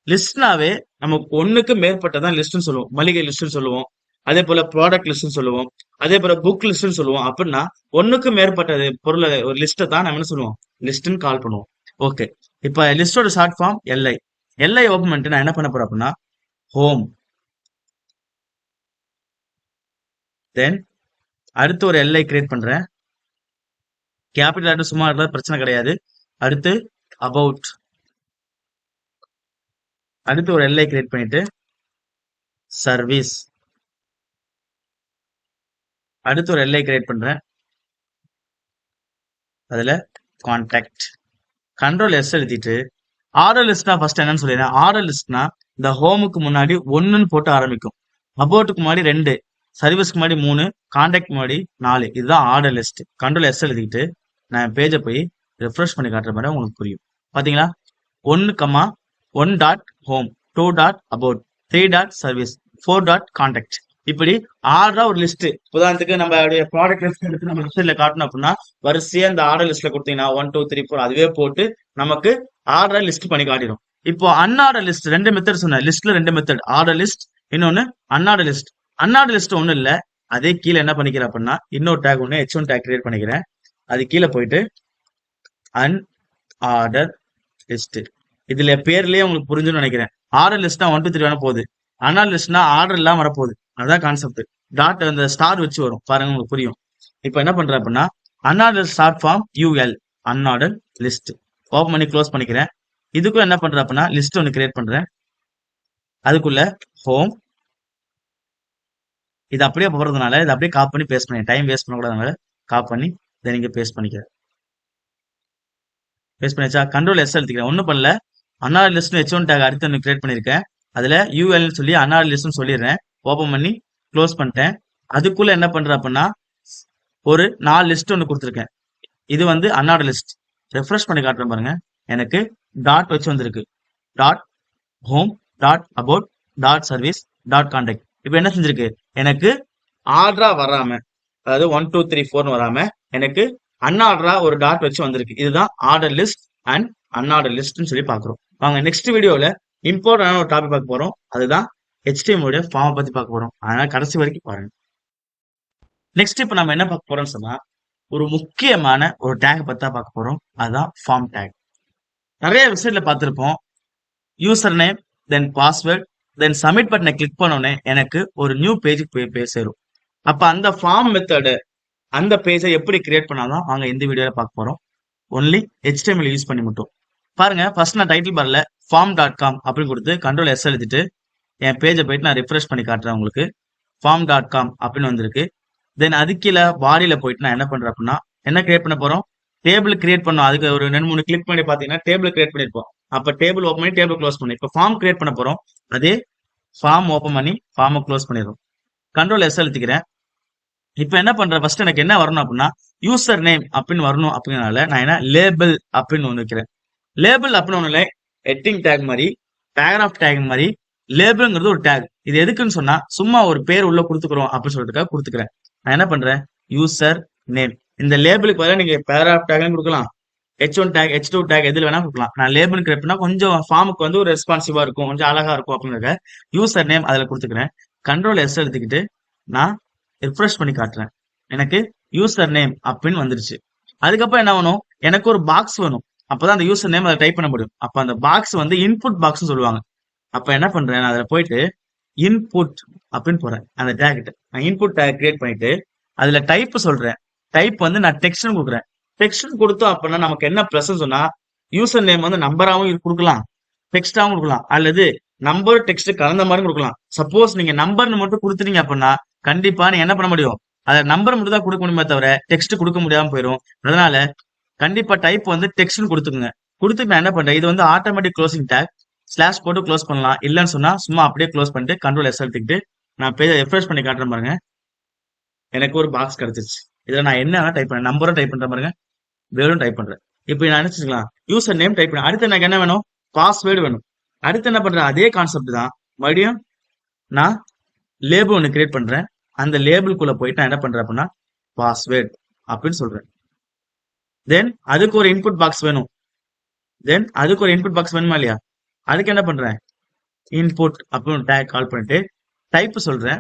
S1: லிஸ்ட்னாவே நமக்கு ஒண்ணுக்கு மேற்பட்டதான் லிஸ்ட்னு சொல்லுவோம். மளிகை லிஸ்ட்னு சொல்லுவோம், அதே போல ப்ராடக்ட் லிஸ்ட்னு சொல்லுவோம், அதே போல புக் லிஸ்ட்னு சொல்லுவோம். அப்படின்னா ஒண்ணுக்கு மேற்பட்ட பொருளை ஒரு லிஸ்ட்டை தான் நம்ம என்ன சொல்லுவோம், லிஸ்ட்னு கால் பண்ணுவோம். ஓகே, இப்ப லிஸ்டோட ஷார்ட் ஃபார்ம் LI ஓபன் பண்ணிட்டு நான் என்ன பண்ண போறேன் அப்படின்னா ஹோம், தென் அடுத்து ஒரு LI கிரியேட் பண்றேன். கேபிட்டல் லெட்டர் சும்மா இருக்கிறது பிரச்சனை கிடையாது. அடுத்து அபவுட், அடுத்து ஒரு LI கிரியேட் பண்ணிட்டு சர்வீஸ், அடுத்து ஒரு LI கிரியேட் பண்றேன். அதுல கான்டாக்ட். கண்ட்ரோல் எஸ் எழுதிட்டு ஆர்டர் லிஸ்ட்னா ஃபர்ஸ்ட் என்னன்னு சொல்லிடுறேன். ஆர்டர் லிஸ்ட்னா இந்த ஹோமுக்கு முன்னாடி 1ன்னு போட்டு ஆரம்பிக்கும், அபவுட்டுக்கு முன்னாடி 2, சர்வீஸ்க்கு முன்னாடி 3, கான்டாக்ட் முன்னாடி 4. இதுதான் ஆர்டர் லிஸ்ட். கண்ட்ரோல் எஸ் எழுதிட்டு நான் பேஜை போய் ரெஃப்ரெஷ் பண்ணி காட்டுற மாதிரி உங்களுக்கு புரியும். பாத்தீங்களா? 1, 1 ஹோம், 2 அபவுட், 3 சர்வீஸ், 4 கான்டாக்ட். இப்படி ஆர்டரா ஒரு லிஸ்ட். உதாரணத்துக்கு நம்ம ப்ராடக்ட் லிஸ்ட் எடுத்து நம்ம வெப்சைட்ல காட்டணும் அப்படின்னா வரிசையா இந்த ஆர்டர் லிஸ்ட்ல கொடுத்தீங்கன்னா 1, 2, 3, 4 அதுவே போட்டு நமக்கு ஆர்டரா லிஸ்ட் பண்ணி காட்டிடும். இப்போ அன்ஆர்டர் லிஸ்ட் 2 மெத்தட் சொன்னேன். லிஸ்ட்ல 2 மெத்தட், ஆர்டர் லிஸ்ட், இன்னொன்னு அன்ஆர்டர் லிஸ்ட். அன்ஆர்டர் லிஸ்ட் ஒன்றும் இல்லை, அதே கீழே என்ன பண்ணிக்கிறேன் அப்படின்னா இன்னொரு டேக் ஒன்று H1 டேக் கிரியேட் பண்ணிக்கிறேன். அது கீழே போயிட்டு அன்ஆர்டர் லிஸ்ட். இதுல பேர்லயே உங்களுக்கு புரிஞ்சுன்னு நினைக்கிறேன். ஆர்டர் லிஸ்ட்னா 1, 2, 3 வேணா போகுது. அன்ஆர்டர் லிஸ்ட்னா ஆர்டர் எல்லாம் வரப்போகுது. அதான் கான்செப்ட். டாட் அந்த ஸ்டார் வச்சு வரும் பாருங்க, உங்களுக்கு புரியும். இப்போ என்ன பண்றேன் அப்படின்னா unorder short form UL, unorder list. Open பண்ணி க்ளோஸ் பண்ணிக்கிறேன். இதுக்கும் என்ன பண்றேன் அப்படின்னா லிஸ்ட் ஒன்று கிரியேட் பண்றேன். அதுக்குள்ள ஹோம், இது அப்படியே போறதுனால இதை அப்படியே காப்பி பண்ணி பேஸ்ட் பண்ணி, டைம் வேஸ்ட் பண்ணக்கூடாதனால காப்பி பண்ணி இதை நீங்க பேஸ்ட் பண்ணிக்கிறேன். பேஸ்ட் பண்ணிச்சா? கண்ட்ரோல் எஸ் எழுதிக்கிறேன். ஒன்றும் பண்ணல, அன்ஆர்டர் லிஸ்ட் H1 டேக் அடுத்து ஒன்று கிரியேட் பண்ணியிருக்கேன். அதுல UL சொல்லி அன்ஆர்டர் லிஸ்ட்னு சொல்லிடுறேன். ஓப்பன் பண்ணி க்ளோஸ் பண்ணிட்டேன். அதுக்குள்ள என்ன பண்றேன் அப்படின்னா ஒரு 4 லிஸ்ட் ஒன்று கொடுத்துருக்கேன். இது வந்து அன்ஆர்டர் லிஸ்ட். ரெஃப்ரெஷ் பண்ணி காட்டுறேன் பாருங்க, எனக்கு டாட் வச்சு வந்திருக்கு. Dot home, dot about, dot service, dot contact. இப்போ என்ன செஞ்சிருக்கு, எனக்கு ஆர்டரா வராம, அதாவது 1, 2, 3, 4 வராம எனக்கு அன்ஆர்டரா ஒரு டாட் வச்சு வந்திருக்கு. இதுதான் ஆர்டர் லிஸ்ட் அண்ட் அன்ஆர்டர் லிஸ்ட்னு சொல்லி பாக்குறோம். வாங்க நெக்ஸ்ட் வீடியோல இம்பார்ட்டன்டான ஒரு டாபிக் பார்க்க போறோம். அதுதான் HTML உடைய ஃபார்ம் பத்தி பார்க்க போறோம். அதனால கடைசி வரைக்கும் பாருங்க. நெக்ஸ்ட் இப்போ நம்ம என்ன பார்க்க போறோம்னு சொன்னா ஒரு முக்கியமான ஒரு டேக் பத்தி தான் பார்க்க போறோம். அதுதான் ஃபார்ம் டேக். நிறைய வெப்சைட்ல பார்த்திருப்போம். யூசர் நேம், தென் பாஸ்வேர்ட், தென் சப்மிட் பட்டனை கிளிக் பண்ணோடனே எனக்கு ஒரு நியூ பேஜுக்கு போய் சேரும். அப்ப அந்த ஃபார்ம் மெத்தடு, அந்த பேஜை எப்படி கிரியேட் பண்ணாதான் வாங்க இந்த வீடியோல பார்க்க போறோம். ஒன்லி HTML யூஸ் பண்ணி மட்டும் பாருங்க. ஃபர்ஸ்ட் நான் டைட்டில் பார்ல farm.com அப்படின்னு கொடுத்து கண்ட்ரோல் எஸ் எழுதிட்டு என் பேஜை போயிட்டு நான் ரிஃப்ரெஷ் பண்ணி காட்டுறேன். உங்களுக்கு farm.com அப்படின்னு வந்திருக்கு. தென் அது கீழே பாடியில போயிட்டு நான் என்ன பண்றேன் அப்படின்னா என்ன கிரியேட் பண்ண போறோம், டேபிள் கிரியேட் பண்ணோம். அதுக்கு ஒரு 2-3 கிளிக் பண்ணி பாத்தீங்கன்னா டேபிள் கிரியேட் பண்ணிருப்போம். அப்ப டேபிள் ஓப்பன் பண்ணி டேபிள் க்ளோஸ் பண்ணி இப்ப ஃபார்ம் கிரியேட் பண்ண போறோம். அதே ஃபார்ம் ஓப்பன் பண்ணி ஃபார்மை க்ளோஸ் பண்ணிடுறோம். கண்ட்ரோல் எஸ் அழுத்திக்கிறேன். இப்ப என்ன பண்றேன், ஃபர்ஸ்ட் எனக்கு என்ன வரணும் அப்படின்னா யூசர் நேம் அப்படின்னு வரணும். அப்படிங்கறனால நான் என்ன லேபிள் அப்படின்னு ஒண்ணு வைக்கிறேன். லேபிள் அப்படின்னு ஒண்ணுல ஹெட்டிங் டேக் மாதிரி, பேராகிராஃப் டேக் மாதிரி, லேபிள்ங்கிறது ஒரு டேக். இது எதுக்குன்னு சொன்னா சும்மா ஒரு பேர் உள்ள கொடுத்துக்கிறோம் அப்படின்னு சொல்றதுக்காக கொடுத்துக்கிறேன். நான் என்ன பண்றேன், யூசர் நேம். இந்த லேபிளுக்கு பதிலா நீங்க பேராகிராஃப் டேக்னு கொடுக்கலாம், H1 டேக், H2 டேக் எதுல வேணா கொடுக்கலாம். நான் லேபிள் கிரியேட் பண்ணா கொஞ்சம் ஃபார்முக்கு வந்து ஒரு ரெஸ்பான்சிவா இருக்கும், கொஞ்சம் அழகா இருக்கும் அப்படிங்கறத யூசர் நேம் அதுல கொடுத்துக்கிறேன். கண்ட்ரோல் எஸ் எடுத்துக்கிட்டு நான் ரிஃப்ரெஷ் பண்ணி காட்டுறேன். எனக்கு யூசர் நேம் அப்படின்னு வந்துருச்சு. அதுக்கப்புறம் என்ன வேணும், எனக்கு ஒரு பாக்ஸ் வேணும். அப்பதான் அந்த யூசர் நேம் அதை டைப் பண்ண முடியும். அப்ப அந்த பாக்ஸ் வந்து இன்புட் பாக்ஸ் சொல்லுவாங்க. அப்ப என்ன பண்றேன், நான் அதுல போயிட்டு இன்புட் அப்படின்னு போறேன். அந்த டேக் நான் இன்புட் டேக் கிரியேட் பண்ணிட்டு அதுல டைப் சொல்றேன். டைப் வந்து நான் டெக்ஸ்ட் கொடுக்குறேன். டெக்ஸ்ட் கொடுத்தோம் அப்படின்னா நமக்கு என்ன பிளஸ் சொன்னா, யூசர் நேம் வந்து நம்பராகவும் கொடுக்கலாம், டெக்ஸ்டாவும் கொடுக்கலாம், அல்லது நம்பர் டெக்ஸ்ட் கலந்த மாதிரி கொடுக்கலாம். சப்போஸ் நீங்க நம்பர்னு மட்டும் கொடுத்துட்டீங்க அப்படின்னா கண்டிப்பா நீங்க என்ன பண்ண முடியும், அதை நம்பர் மட்டும் தான் கொடுக்க முடியுமே தவிர டெக்ஸ்ட் கொடுக்க முடியாம போயிடும். அதனால கண்டிப்பா டைப் வந்து டெக்ஸ்ட்னு கொடுத்துக்குங்க. கொடுத்துட்டு நான் என்ன பண்றேன், இது வந்து ஆட்டோமேட்டிக் க்ளோசிங் டேக், ஸ்லாஷ் போட்டு க்ளோஸ் பண்ணலாம். இல்லைன்னு சொன்னா சும்மா அப்படியே க்ளோஸ் பண்ணிட்டு கண்ட்ரோல் எஸ் எடுத்துக்கிட்டு நான் பேஜை ரெஃப்ரெஷ் பண்ணி காட்டுறேன் பாருங்க. எனக்கு ஒரு பாக்ஸ் கிடைச்சிருச்சு. இதுல நான் என்ன டைப் பண்ணேன், நம்பரும் டைப் பண்றேன் பாருங்க, வேர்டும் டைப் பண்றேன். இப்போ நான் நினைச்சுக்கலாம் யூசர் நேம் டைப் பண்ணேன். அடுத்து எனக்கு என்ன வேணும், பாஸ்வேர்டு வேணும். அடுத்து என்ன பண்றேன், அதே கான்செப்ட் தான், மறுபடியும் நான் லேபிள் ஒன்று கிரியேட் பண்றேன். அந்த லேபிள்குள்ள போயிட்டு நான் என்ன பண்றேன் அப்படின்னா பாஸ்வேர்டு அப்படின்னு சொல்றேன். தென் அதுக்கு ஒரு இன்புட் பாக்ஸ் வேணும். வேணுமா இல்லையா, அதுக்கு என்ன பண்றேன், இன்புட் அப்படின்னு டேக் கால் பண்ணிட்டு டைப் சொல்றேன்.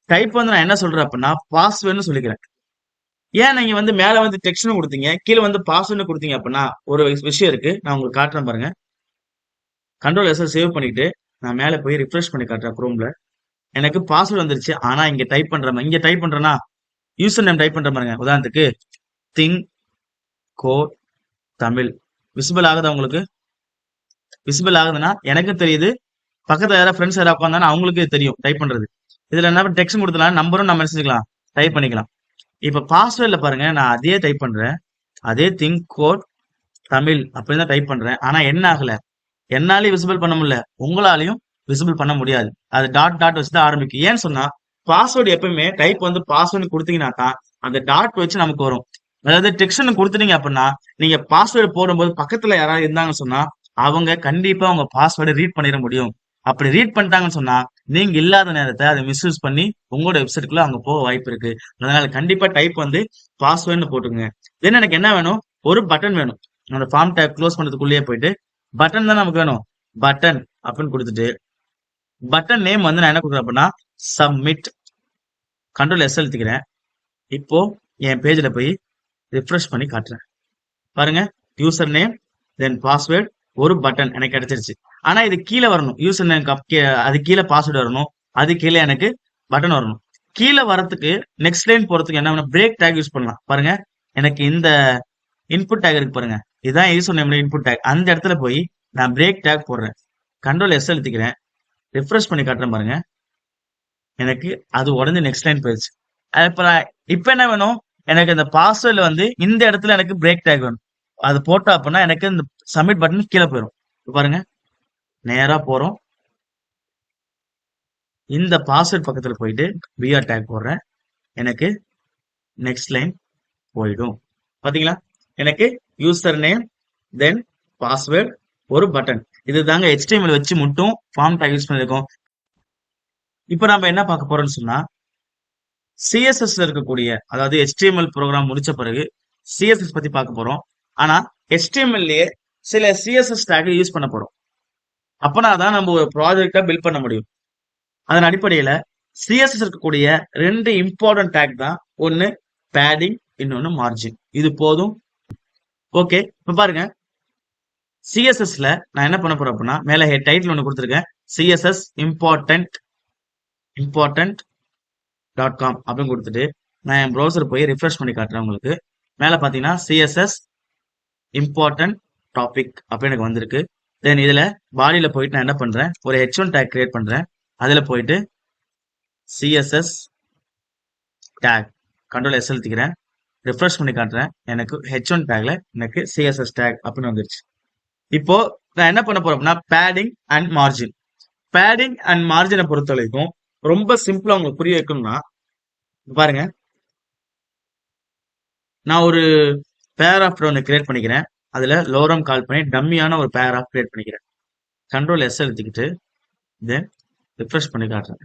S1: டைப் வந்து நான் என்ன சொல்றேன் அப்படின்னா பாஸ்வேர்டுன்னு சொல்லிக்கிறேன். ஏன் நீங்க வந்து மேல வந்து டெக்ஸ்ட்னு கொடுத்தீங்க, கீழே வந்து பாஸ்வேர்டு கொடுத்தீங்க அப்படின்னா ஒரு விஷயம் இருக்கு, நான் உங்களுக்கு காட்டுறேன் பாருங்க. கண்ட்ரோல் எஸ் சேவ் பண்ணிட்டு நான் மேல போய் ரிஃப்ரெஷ் பண்ணி காட்டுறேன் குரோம்ல. எனக்கு பாஸ்வேர்டு வந்துருச்சு. ஆனா இங்க டைப் பண்றேன்னா யூசர் நேம் டைப் பண்ற பாருங்க. உதாரணத்துக்கு திங்க் கோட் தமிழ் விசிபிள் ஆகுதா உங்களுக்கு? விசிபிள் ஆகுதுன்னா எனக்கு தெரியுது, பக்கத்துல யாராவது ஃப்ரெண்ட்ஸ் யாராவது உட்காந்தாலும் அவங்களுக்கு தெரியும் டைப் பண்றது. இதுல என்ன டெக்ஸ்ட் கொடுத்தலாம், நம்பரும் நம்ம மெசேஜ்லாம் டைப் பண்ணிக்கலாம். இப்ப பாஸ்வேர்ட்ல பாருங்க, நான் அதே டைப் பண்றேன், அதே திங்க் கோட் தமிழ் அப்படின்னு தான் டைப் பண்றேன். ஆனா என்ன ஆகல, என்னாலையும் விசிபிள் பண்ண முடியல, உங்களாலையும் விசிபிள் பண்ண முடியாது. அது டாட் டாட் வச்சு தான் ஆரம்பிக்கும். ஏன்னு சொன்னா பாஸ்வேர்டு எப்பவுமே டைப் வந்து பாஸ்வேர்டு கொடுத்தீங்கன்னா தான் அந்த டாட் வச்சு நமக்கு வரும். அதாவது டெக்ஸ்ட்னு கொடுத்துட்டீங்க அப்படின்னா நீங்க பாஸ்வேர்டு போடும்போது பக்கத்துல யாராவது இருந்தாங்கன்னு சொன்னா அவங்க கண்டிப்பா உங்க பாஸ்வேர்டை ரீட் பண்ணிட முடியும். அப்படி ரீட் பண்ணிட்டாங்கன்னு சொன்னா நீங்க இல்லாத நேரத்தை அதை மிஸ்யூஸ் பண்ணி உங்களோட வெப்சைட்டுக்குள்ள அவங்க போக வாய்ப்பு இருக்கு. அதனால கண்டிப்பா டைப் வந்து பாஸ்வேர்டுன்னு போட்டுங்க. தென் எனக்கு என்ன வேணும், ஒரு பட்டன் வேணும். அந்த ஃபார்ம் டேக் க்ளோஸ் பண்றதுக்குள்ளேயே போயிட்டு பட்டன் தான் நமக்கு வேணும். பட்டன் அப்படின்னு கொடுத்துட்டு பட்டன் நேம் வந்து நான் என்ன கொடுக்குறேன் அப்படின்னா சப்மிட். Control S அழுத்திக்கிறேன். இப்போ என் பேஜ்ல போய் ரிஃப்ரெஷ் பண்ணி காட்டுறேன் பாருங்க. யூசர் நேம் தென் பாஸ்வேர்டு ஒரு பட்டன் எனக்கு கிடைச்சிருச்சு. ஆனா இது கீழே வரணும், யூசர் நேம் அது கீழே பாஸ்வேர்டு வரணும், அது கீழே எனக்கு பட்டன் வரணும். கீழே வரதுக்கு நெக்ஸ்ட் லைன் போறதுக்கு என்ன பிரேக் டேக் யூஸ் பண்ணலாம் பாருங்க. எனக்கு இந்த இன்புட் டேக் இருக்கு பாருங்க, இதுதான் யூசர் நேம் இன்புட் டேக். அந்த இடத்துல போய் நான் பிரேக் டேக் போடுறேன். கண்ட்ரோல் எஸ் அழுத்திக்கிறேன். ரிஃப்ரெஷ் பண்ணி காட்டுறேன் பாருங்க. எனக்கு அது உடனே நெக்ஸ்ட் லைன் போயிடுச்சு. இப்ப என்ன வேணும், எனக்கு இந்த பாஸ்வேர்ட்ல வந்து இந்த இடத்துல எனக்கு பிரேக் டேக் வேணும். அது போட்டா அப்படின்னா எனக்கு இந்த சப்மிட் பட்டன் கீழே போயிடும். பாருங்க, நேரா போறோம், இந்த பாஸ்வேர்ட் பக்கத்துல போயிட்டு பிஆர் டேக் போடுறேன். எனக்கு நெக்ஸ்ட் லைன் போயிடும். பாத்தீங்களா, எனக்கு யூசர் நேம் தென் பாஸ்வேர்ட் ஒரு பட்டன். இது தாங்க HTML வச்சு மட்டும் ஃபார்ம் டேக் யூஸ் பண்ணிருக்கோம். இப்ப நம்ம என்ன பார்க்க போறோம்னு சொன்னா CSS இருக்கக்கூடிய, அதாவது HTML ப்ரோக்ராம் முடிச்ச பிறகு CSS பத்தி பார்க்க போறோம். ஆனா HTMLலயே சில CSS டேக் யூஸ் பண்ண போறோம். அப்பனா தான் நம்ம ஒரு ப்ராஜெக்டை பில்ட் பண்ண முடியும். அதன் அடிப்படையில CSS இருக்கக்கூடிய 2 இம்பார்ட்டன்ட் டேக் தான், ஒன்னு பேடிங், இன்னொன்னு மார்ஜின். இது போதும். ஓகே, இப்ப பாருங்க CSSல நான் என்ன பண்ண போறேன் அப்படின்னா மேல டைட்டில் ஒன்று கொடுத்துருக்கேன், CSS important.com அப்படின்னு கொடுத்துட்டு நான் என் ப்ரௌசர் போய் ரிஃப்ரெஷ் பண்ணி காட்டுறேன் உங்களுக்கு. மேல பாத்தீங்கன்னா CSS important topic அப்படின்னு எனக்கு வந்திருக்கு. தென் இதுல பாடியில போயிட்டு நான் என்ன பண்றேன், ஒரு H1 டேக் கிரியேட் பண்றேன். அதுல போயிட்டு CSS டேக் கண்ட்ரோல் எஸ் அழுத்திக்கிறேன். ரிஃப்ரெஷ் பண்ணி காட்டுறேன். எனக்கு H1 டேக்ல எனக்கு CSS டேக் அப்படின்னு வந்துருச்சு. இப்போ நான் என்ன பண்ண போறேன் அப்படின்னா padding and margin. Padding and மார்ஜினை பொறுத்த வரைக்கும் ரொம்ப சிம்பிளா உங்களுக்கு புரிய வைக்கணும்னா பாருங்க, நான் ஒரு பேராகிராஃப் ஒன்று கிரியேட் பண்ணிக்கிறேன். அதுல லோரம் கால் பண்ணி டம்மியான ஒரு பேராகிராஃப் கிரியேட் பண்ணிக்கிறேன். கண்ட்ரோல் எஸ் எழுதிக்கிட்டு தென் ரிஃப்ரெஷ் பண்ணி காட்டுறேன்.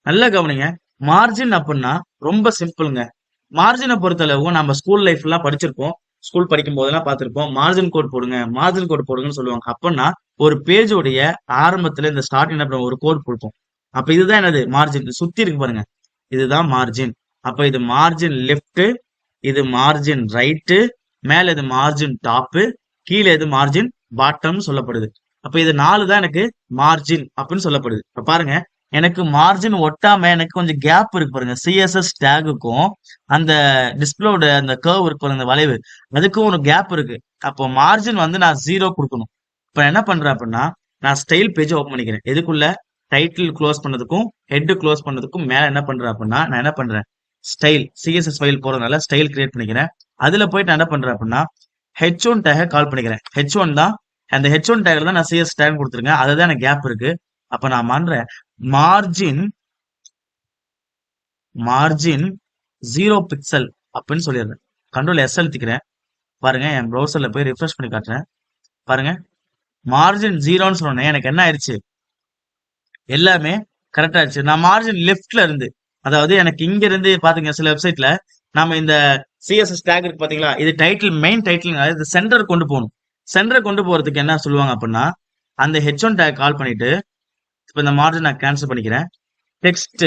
S1: நல்லா கவனிங்க, மார்ஜின் அப்படின்னா ரொம்ப சிம்பிளுங்க. மார்ஜினை பொறுத்தளவு நம்ம ஸ்கூல் லைஃப் எல்லாம் படிச்சிருப்போம். ஸ்கூல் படிக்கும் போதெல்லாம் பார்த்திருப்போம். மார்ஜின் கோட் போடுங்க, மார்ஜின் கோட் போடுங்கன்னு சொல்லுவாங்க. அப்படின்னா ஒரு பேஜோடைய ஆரம்பத்துல இந்த ஸ்டார்டிங் அப்புறம் ஒரு கோட் கொடுப்போம். அப்ப இதுதான் என்னது மார்ஜின். சுத்தி இருக்கு பாருங்க, இதுதான் மார்ஜின். அப்ப இது மார்ஜின் லெஃப்ட், இது மார்ஜின் ரைட்டு, மேல இது மார்ஜின் டாப்பு, கீழே இது மார்ஜின் பாட்டம் சொல்லப்படுது. அப்ப இது 4 தான் எனக்கு மார்ஜின் அப்படின்னு சொல்லப்படுது. இப்ப பாருங்க, எனக்கு மார்ஜின் ஒட்டாம எனக்கு கொஞ்சம் கேப் இருக்கு பாருங்க. சிஎஸ்எஸ் டேகுக்கும் அந்த டிஸ்பிளோட அந்த கர்வ் இருக்கு பாருங்க, அந்த வளைவு, அதுக்கும் ஒரு கேப் இருக்கு. அப்போ மார்ஜின் வந்து நான் 0 கொடுக்கணும். இப்ப என்ன பண்றேன் அப்படின்னா நான் ஸ்டைல் பேஜ் ஓப்பன் பண்ணிக்கிறேன். எதுக்குள்ள டைட்டில் க்ளோஸ் பண்ணதுக்கும் ஹெட் க்ளோஸ் பண்ணதுக்கும் மேல என்ன பண்றேன் அப்படின்னா நான் என்ன பண்றேன் ஸ்டைல் சிஎஸ்எஸ் ஃபைல் போறதுனால ஸ்டைல் கிரியேட் பண்ணிக்கிறேன். அதுல போயிட்டு நான் என்ன பண்றேன் அப்படின்னா H1 டேக கால் பண்ணிக்கிறேன். H1 தான் அந்த H1 டேக்ல தான் நான் சிஎஸ் டேக் கொடுத்துருக்கேன். அதுதான் எனக்கு கேப் இருக்கு. அப்ப நான் பண்றேன் மார்ஜின் மார்ஜின் 0 பிக்சல் அப்படின்னு சொல்லிடுறேன். கண்ட்ரோல் எஸ் அழுத்திக்கிறேன். பாருங்க, என் ப்ரௌசர்ல போய் ரிஃப்ரெஷ் பண்ணி காட்டுறேன். பாருங்க, மார்ஜின் 0ன்னு சொன்னேன், எனக்கு என்ன ஆயிடுச்சு, எல்லாமே கரெக்டா ஆயிடுச்சு. நான் மார்ஜின் லெஃப்ட்ல இருந்து, அதாவது எனக்கு இங்க இருந்து பாத்தீங்க சில வெப்சைட்ல நாம இந்த சிஎஸ்எஸ் டேக் இருக்கு பாத்தீங்களா, இது டைட்டில் மெயின் டைட்டில், இது சென்டர் கொண்டு போகணும். சென்டர் கொண்டு போறதுக்கு என்ன சொல்லுவாங்க அப்படின்னா அந்த H1 டேக் கால் பண்ணிட்டு இப்ப இந்த மார்ஜின் நான் கேன்சல் பண்ணிக்கிறேன். டெக்ஸ்ட்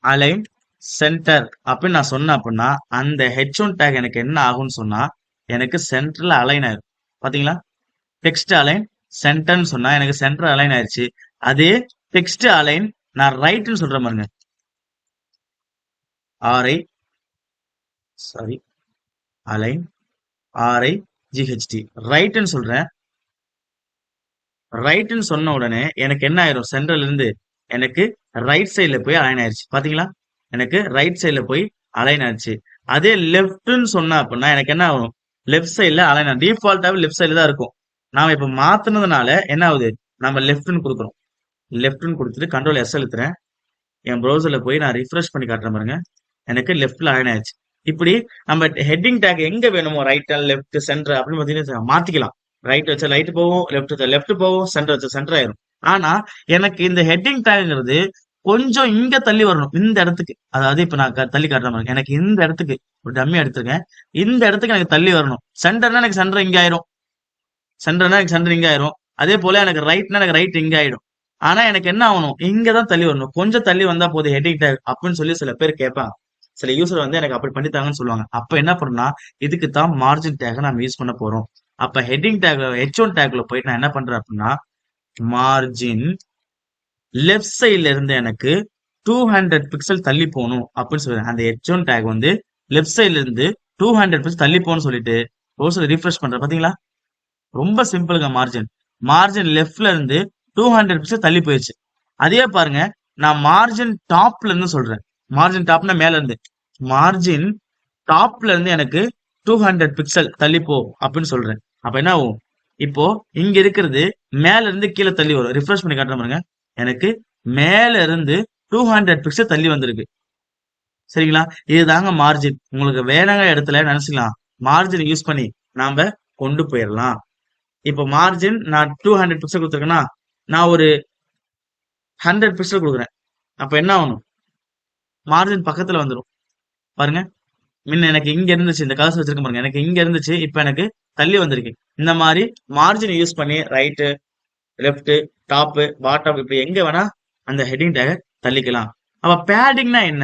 S1: அலைன் சென்டர் அப்படின்னு நான் சொன்னேன் அப்படின்னா அந்த H1 டேக் எனக்கு என்ன ஆகும்னு சொன்னா எனக்கு சென்டர்ல அலைன் ஆயிரும். பாத்தீங்களா, டெக்ஸ்ட் அலைன் சென்டர்னு சொன்னா எனக்கு சென்டர் அலைன் ஆயிருச்சு. அதே டெக்ஸ்ட் அலைன் நான் ரைட்னு சொல்ற பாருங்க, R I sorry align R I G H T ரைட்னு சொல்றேன். ரைட்னு சொன்ன உடனே எனக்கு என்ன ஆயிரும், சென்டர்ல இருந்து எனக்கு ரைட் சைட்ல போய் அலைன் ஆயிருச்சு. பாத்தீங்களா, எனக்கு ரைட் சைட்ல போய் அலைன் ஆயிடுச்சு. அதே லெஃப்ட்னு சொன்னா அப்படின்னா எனக்கு என்ன ஆகும், லெஃப்ட் சைட்ல அலைன் ஆகும். டிஃபால்ட்டாவே லெஃப்ட் சைட்ல தான் இருக்கும். நாம இப்ப மாத்துனதுனால என்ன ஆகுது, நம்ம லெஃப்ட்னு கொடுக்குறோம். லெஃப்ட்னு கொடுத்துட்டு கண்ட்ரோல் எஸ் அழுத்துறேன். என் ப்ரௌசர்ல போய் நான் ரிஃப்ரெஷ் பண்ணி காட்டுறேன் பாருங்க, எனக்கு லெஃப்ட்ல அலைன் ஆயிடுச்சு. இப்படி நம்ம ஹெட்டிங் டேக் எங்க வேணுமோ, ரைட் லெஃப்ட் சென்டர் அப்படின்னு பாத்தீங்கன்னா மாத்திக்கலாம். ரைட் வச்சா ரைட் போகும், லெஃப்ட் வச்சா லெஃப்ட் போகும், சென்டர் வச்சா சென்டர் ஆயிரும். ஆனா எனக்கு இந்த ஹெட்டிங் டேக்ங்கிறது கொஞ்சம் இங்க தள்ளி வரணும், இந்த இடத்துக்கு. அதாவது இப்ப நான் தள்ளி காட்டுற மாதிரி எனக்கு இந்த இடத்துக்கு ஒரு டம்மி எடுத்திருக்கேன், இந்த இடத்துக்கு எனக்கு தள்ளி வரணும். சென்டர்னா எனக்கு சென்டர் இங்க ஆயிரும், சென்டர்னா எனக்கு சென்டர் இங்க ஆயிரும். அதே போல எனக்கு ரைட்னா எனக்கு ரைட் இங்க ஆயிடும். ஆனா எனக்கு என்ன ஆகணும், இங்கதான் தள்ளி வரணும். கொஞ்சம் தள்ளி வந்தா போதும் ஹெட்டிங் டேக் அப்படின்னு சொல்லி சில பேர் கேட்பாங்க. சில யூசர் வந்து எனக்கு அப்படி பண்ணித்தாங்கன்னு சொல்லுவாங்க. அப்ப என்ன பண்ணா இதுக்கு தான் மார்ஜின் டேக் நம்ம யூஸ் பண்ண போறோம். அப்ப ஹெட்டிங் டேக்ல H1 டேக்ல போயிட்டு நான் என்ன பண்றேன் அப்படின்னா மார்ஜின் லெஃப்ட் சைட்ல இருந்து எனக்கு 200 பிக்சல் தள்ளி போகணும் அப்படின்னு சொல்றேன். அந்த H1 டேக் வந்து லெஃப்ட் சைட்ல இருந்து 200 பிக்சல் தள்ளி போகணும்னு சொல்லிட்டு ப்ரௌசர் ரீஃப்ரெஷ் பண்றேன். பாத்தீங்களா, ரொம்ப சிம்பிளுங்க. மார்ஜின் மார்ஜின் லெஃப்ட்ல இருந்து 200 பிக்சல் தள்ளி போயிடுச்சு. அதே பாருங்க, நான் மார்ஜின் டாப்ல இருந்து சொல்றேன். மார்ஜின் டாப்னா மேல இருந்து, மார்ஜின் டாப்ல இருந்து எனக்கு 200 பிக்சல் தள்ளி போ அப்படின்னு சொல்றேன். அப்ப என்ன ஆகும், இப்போ இங்க இருக்கிறது மேல இருந்து கீழே தள்ளி வரும். ரிஃப்ரெஷ் பண்ணி காட்டுறேன் பாருங்க, எனக்கு மேல இருந்து 200 பிக்சல் தள்ளி வந்திருக்கு. சரிங்களா, இதுதாங்க மார்ஜின். உங்களுக்கு வேணுங்க இடத்துல நினைச்சுக்கலாம் மார்ஜின் யூஸ் பண்ணி நாம கொண்டு போயிடலாம். இப்போ மார்ஜின் நான் 200 பிக்சல் கொடுத்துருக்கேன்னா நான் ஒரு 100 பிக்சல் கொடுக்குறேன். அப்ப என்ன ஆகணும், மார்ஜின் பக்கத்துல வந்துடும். பாருங்க, முன்ன எனக்கு இங்க இருந்துச்சு, இந்த கலர்ஸ் வச்சிருக்க பாருங்க, எனக்கு இங்க இருந்துச்சு, இப்ப எனக்கு தள்ளி வந்திருக்கு. இந்த மாதிரி மார்ஜின் யூஸ் பண்ணி ரைட்டு லெஃப்ட் டாப் பாட்டம் இப்படி எங்க வேணா அந்த ஹெட்டிங் டேக தள்ளிக்கலாம். அப்ப பேடிங்னா என்ன,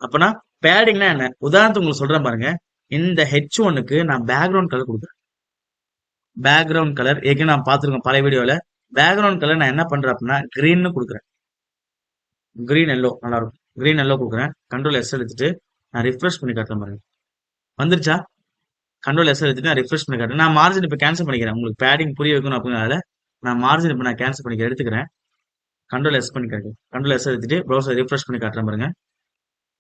S1: அப்பனா பேடிங்னா என்ன, உதாரணத்துக்கு உங்களுக்கு சொல்றேன் பாருங்க. இந்த H1க்கு நான் பேக்ரவுண்ட் கலர் கொடுக்குறேன். பேக்ரவுண்ட் கலர் ஏற்கனவே நான் பார்த்துருக்கோம் பழைய வீடியோல. பேக்ரவுண்ட் கலர் நான் என்ன பண்றேன் அப்படின்னா கிரீன்னு கொடுக்குறேன். கிரீன் எல்லோ நல்லா இருக்கும், கிரீன் எல்லோ கொடுக்குறேன். கண்ட்ரோல் எஸ் எடுத்துட்டு நான் ரிஃப்ரெஷ் பண்ணி காட்டுறேன் பாருங்க, வந்துருச்சா. கண்ட்ரோல் எஸ் எடுத்துட்டு நான் ரிஃப்ரெஷ் பண்ணி காட்டுறேன். நான் மார்ஜின் இப்போ கேன்சல் பண்ணிக்கிறேன், உங்களுக்கு பேடிங் புரிய வைக்கணும் அப்படிங்கிறதால நான் மார்ஜின் இப்போ நான் கேன்சல் பண்ணிக்க எடுத்துக்கிறேன். கண்ட்ரோல் எஸ் பண்ணி காட்டுறேன். கண்ட்ரோல் எஸ் எடுத்துட்டு ப்ரௌசர் ரிஃப்ரெஷ் பண்ணி காட்டுறேன் பாருங்க,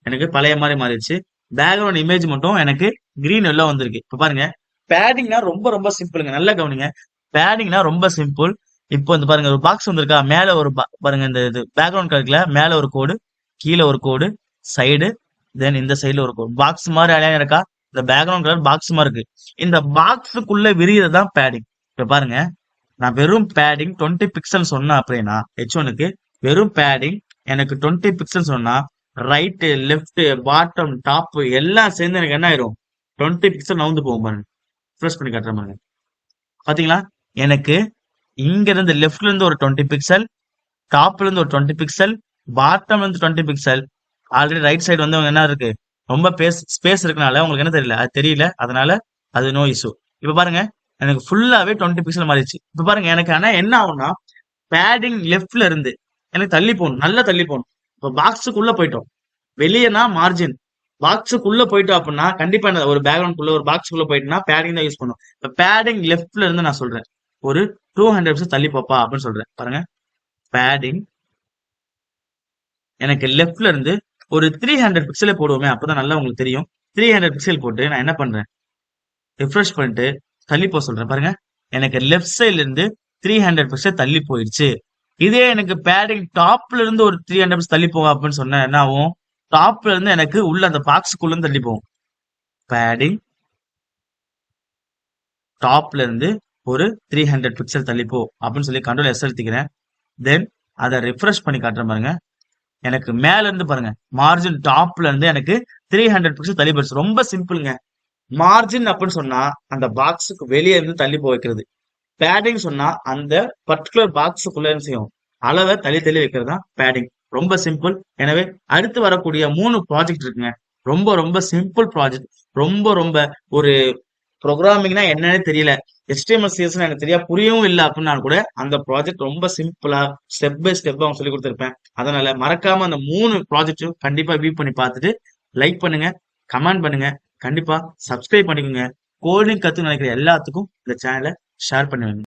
S1: எனக்கு பழைய மாதிரி மாறிடுச்சு. பேக்ரவுண்ட் இமேஜ் மட்டும் எனக்கு கிரீன் எல்லாம் வந்திருக்கு. இப்ப பாருங்க, பேடிங்னா ரொம்ப ரொம்ப சிம்பிளுங்க. நல்லா கவனிங்க. பேடிங்னா ரொம்ப சிம்பிள். இப்போ இந்த பாருங்க, ஒரு பாக்ஸ் வந்திருக்கா, மேல ஒரு பாருங்க, இந்த இது பேக்ரவுண்ட் கலர்ல மேல ஒரு கோடு, கீழே ஒரு கோடு, சைடு, தென் இந்த சைடுல ஒரு கோடு, பாக்ஸ் மாதிரி அலையா இருக்கா. இந்த பேக்ரவுண்ட் கலர் பாக்ஸ் மாதிரி இருக்கு. இந்த பாக்ஸுக்குள்ள விரியறது தான் பேடிங். இப்ப பாருங்க, நான் வெறும் பேடிங் 20 பிக்சல் சொன்னேன் அப்படின்னா H1க்கு வெறும் பேடிங் எனக்கு 20 பிக்சல் சொன்னா, ரைட்டு, லெஃப்ட், பாட்டம், டாப் எல்லாம் சேர்ந்து எனக்கு என்ன ஆயிரும், 20 பிக்சல் நவுந்து போகும் பாருங்க. ரிஃப்ரெஷ் பண்ணி காட்டுற பாருங்க. பாத்தீங்களா, எனக்கு இங்க இருந்து லெஃப்ட்ல இருந்து ஒரு 20 பிக்சல், டாப்ல இருந்து ஒரு 20 பிக்சல், பாட்டம்ல இருந்து 20 பிக்சல். ஆல்ரெடி ரைட் சைடு வந்து என்ன இருக்கு, ரொம்ப ஸ்பேஸ் இருக்கனால உங்களுக்கு என்ன தெரியல, அது தெரியல, அதனால அது நோ இஷ்யூ. இப்ப பாருங்க, எனக்கு ஃபுல்லாவே 20 பிக்சல் மாறிடுச்சு. இப்ப பாருங்க, எனக்கு ஆனா என்ன ஆகும்னா, பேடிங் லெஃப்ட்ல இருந்து எனக்கு தள்ளி போகணும், நல்லா தள்ளி போகணும். இப்ப பாக்ஸுக்குள்ள போயிட்டோம், வெளியேனா மார்ஜின், பாக்ஸுக்குள்ள போயிட்டோம் அப்படின்னா கண்டிப்பா ஒரு பேக்ரவுண்ட் ஒரு பாக்ஸுக்குள்ள போயிட்டுனா பேடிங் தான் யூஸ் பண்ணும். இப்ப பேடிங் லெஃப்ட்ல இருந்து நான் சொல்றேன், ஒரு 200 பிக்சல் தள்ளி போப்பா அப்படின்னு சொல்றேன். பாருங்க, பேடிங் எனக்கு லெஃப்ட்ல இருந்து ஒரு 300 பிக்சலே போடுவோமே, அப்பதான் நல்லா உங்களுக்கு தெரியும். 300 பிக்சல் போட்டு நான் என்ன பண்றேன், ரிஃப்ரெஷ் பண்ணிட்டு தள்ளி போக சொல்றேன். பாருங்க, எனக்கு லெஃப்ட் சைட்ல இருந்து 300 பிக்சல் தள்ளி போயிடுச்சு. இதே எனக்கு பேடிங் டாப்ல இருந்து ஒரு 300 பிக்சல் தள்ளி போகும் அப்படின்னு சொன்னா என்ன ஆகும், டாப்ல இருந்து எனக்கு உள்ள அந்த பாக்ஸுக்குள்ள இருந்து தள்ளி போகும். பேடிங் டாப்ல இருந்து ஒரு 300 பிக்சல் தள்ளி போ அப்படின்னு சொல்லி கண்ட்ரோல் எஸ் அழுத்திக்கிறேன். தென் அதை ரிஃப்ரெஷ் பண்ணி காட்டுறேன் பாருங்க, எனக்கு மேல இருந்து பாருங்க, மார்ஜின் டாப்ல இருந்து எனக்கு 300 பிக்சல் தள்ளி போயிடுச்சு. ரொம்ப சிம்பிளுங்க. மார்ஜின் அப்படின்னு சொன்னா அந்த பாக்ஸுக்கு வெளியே இருந்து தள்ளி போய் வைக்கிறது. பேடிங் சொன்னா அந்த பர்டிகுலர் பாக்ஸுக்குள்ள என்ன செய்யும், அளவை தள்ளி தள்ளி வைக்கிறது தான் பேடிங். ரொம்ப சிம்பிள். எனவே அடுத்து வரக்கூடிய 3 ப்ராஜெக்ட் இருக்குங்க. ரொம்ப ரொம்ப சிம்பிள் ப்ராஜெக்ட். ரொம்ப ரொம்ப ஒரு ப்ரோக்ராமிங்னா என்னன்னு தெரியல, HTML CSS எனக்கு தெரியா புரியவும் இல்லை அப்படின்னா கூட அந்த ப்ராஜெக்ட் ரொம்ப சிம்பிளா ஸ்டெப் பை ஸ்டெப் அவங்க சொல்லி கொடுத்துருப்பேன். அதனால மறக்காம அந்த 3 ப்ராஜெக்டும் கண்டிப்பா வியூ பண்ணி பார்த்துட்டு லைக் பண்ணுங்க, கமெண்ட் பண்ணுங்க, கண்டிப்பா சப்ஸ்கிரைப் பண்ணிக்கோங்க. கோடிங் கத்து நினைக்கிற எல்லாத்துக்கும் இந்த சேனலை ஷேர் பண்ணுவேங்க.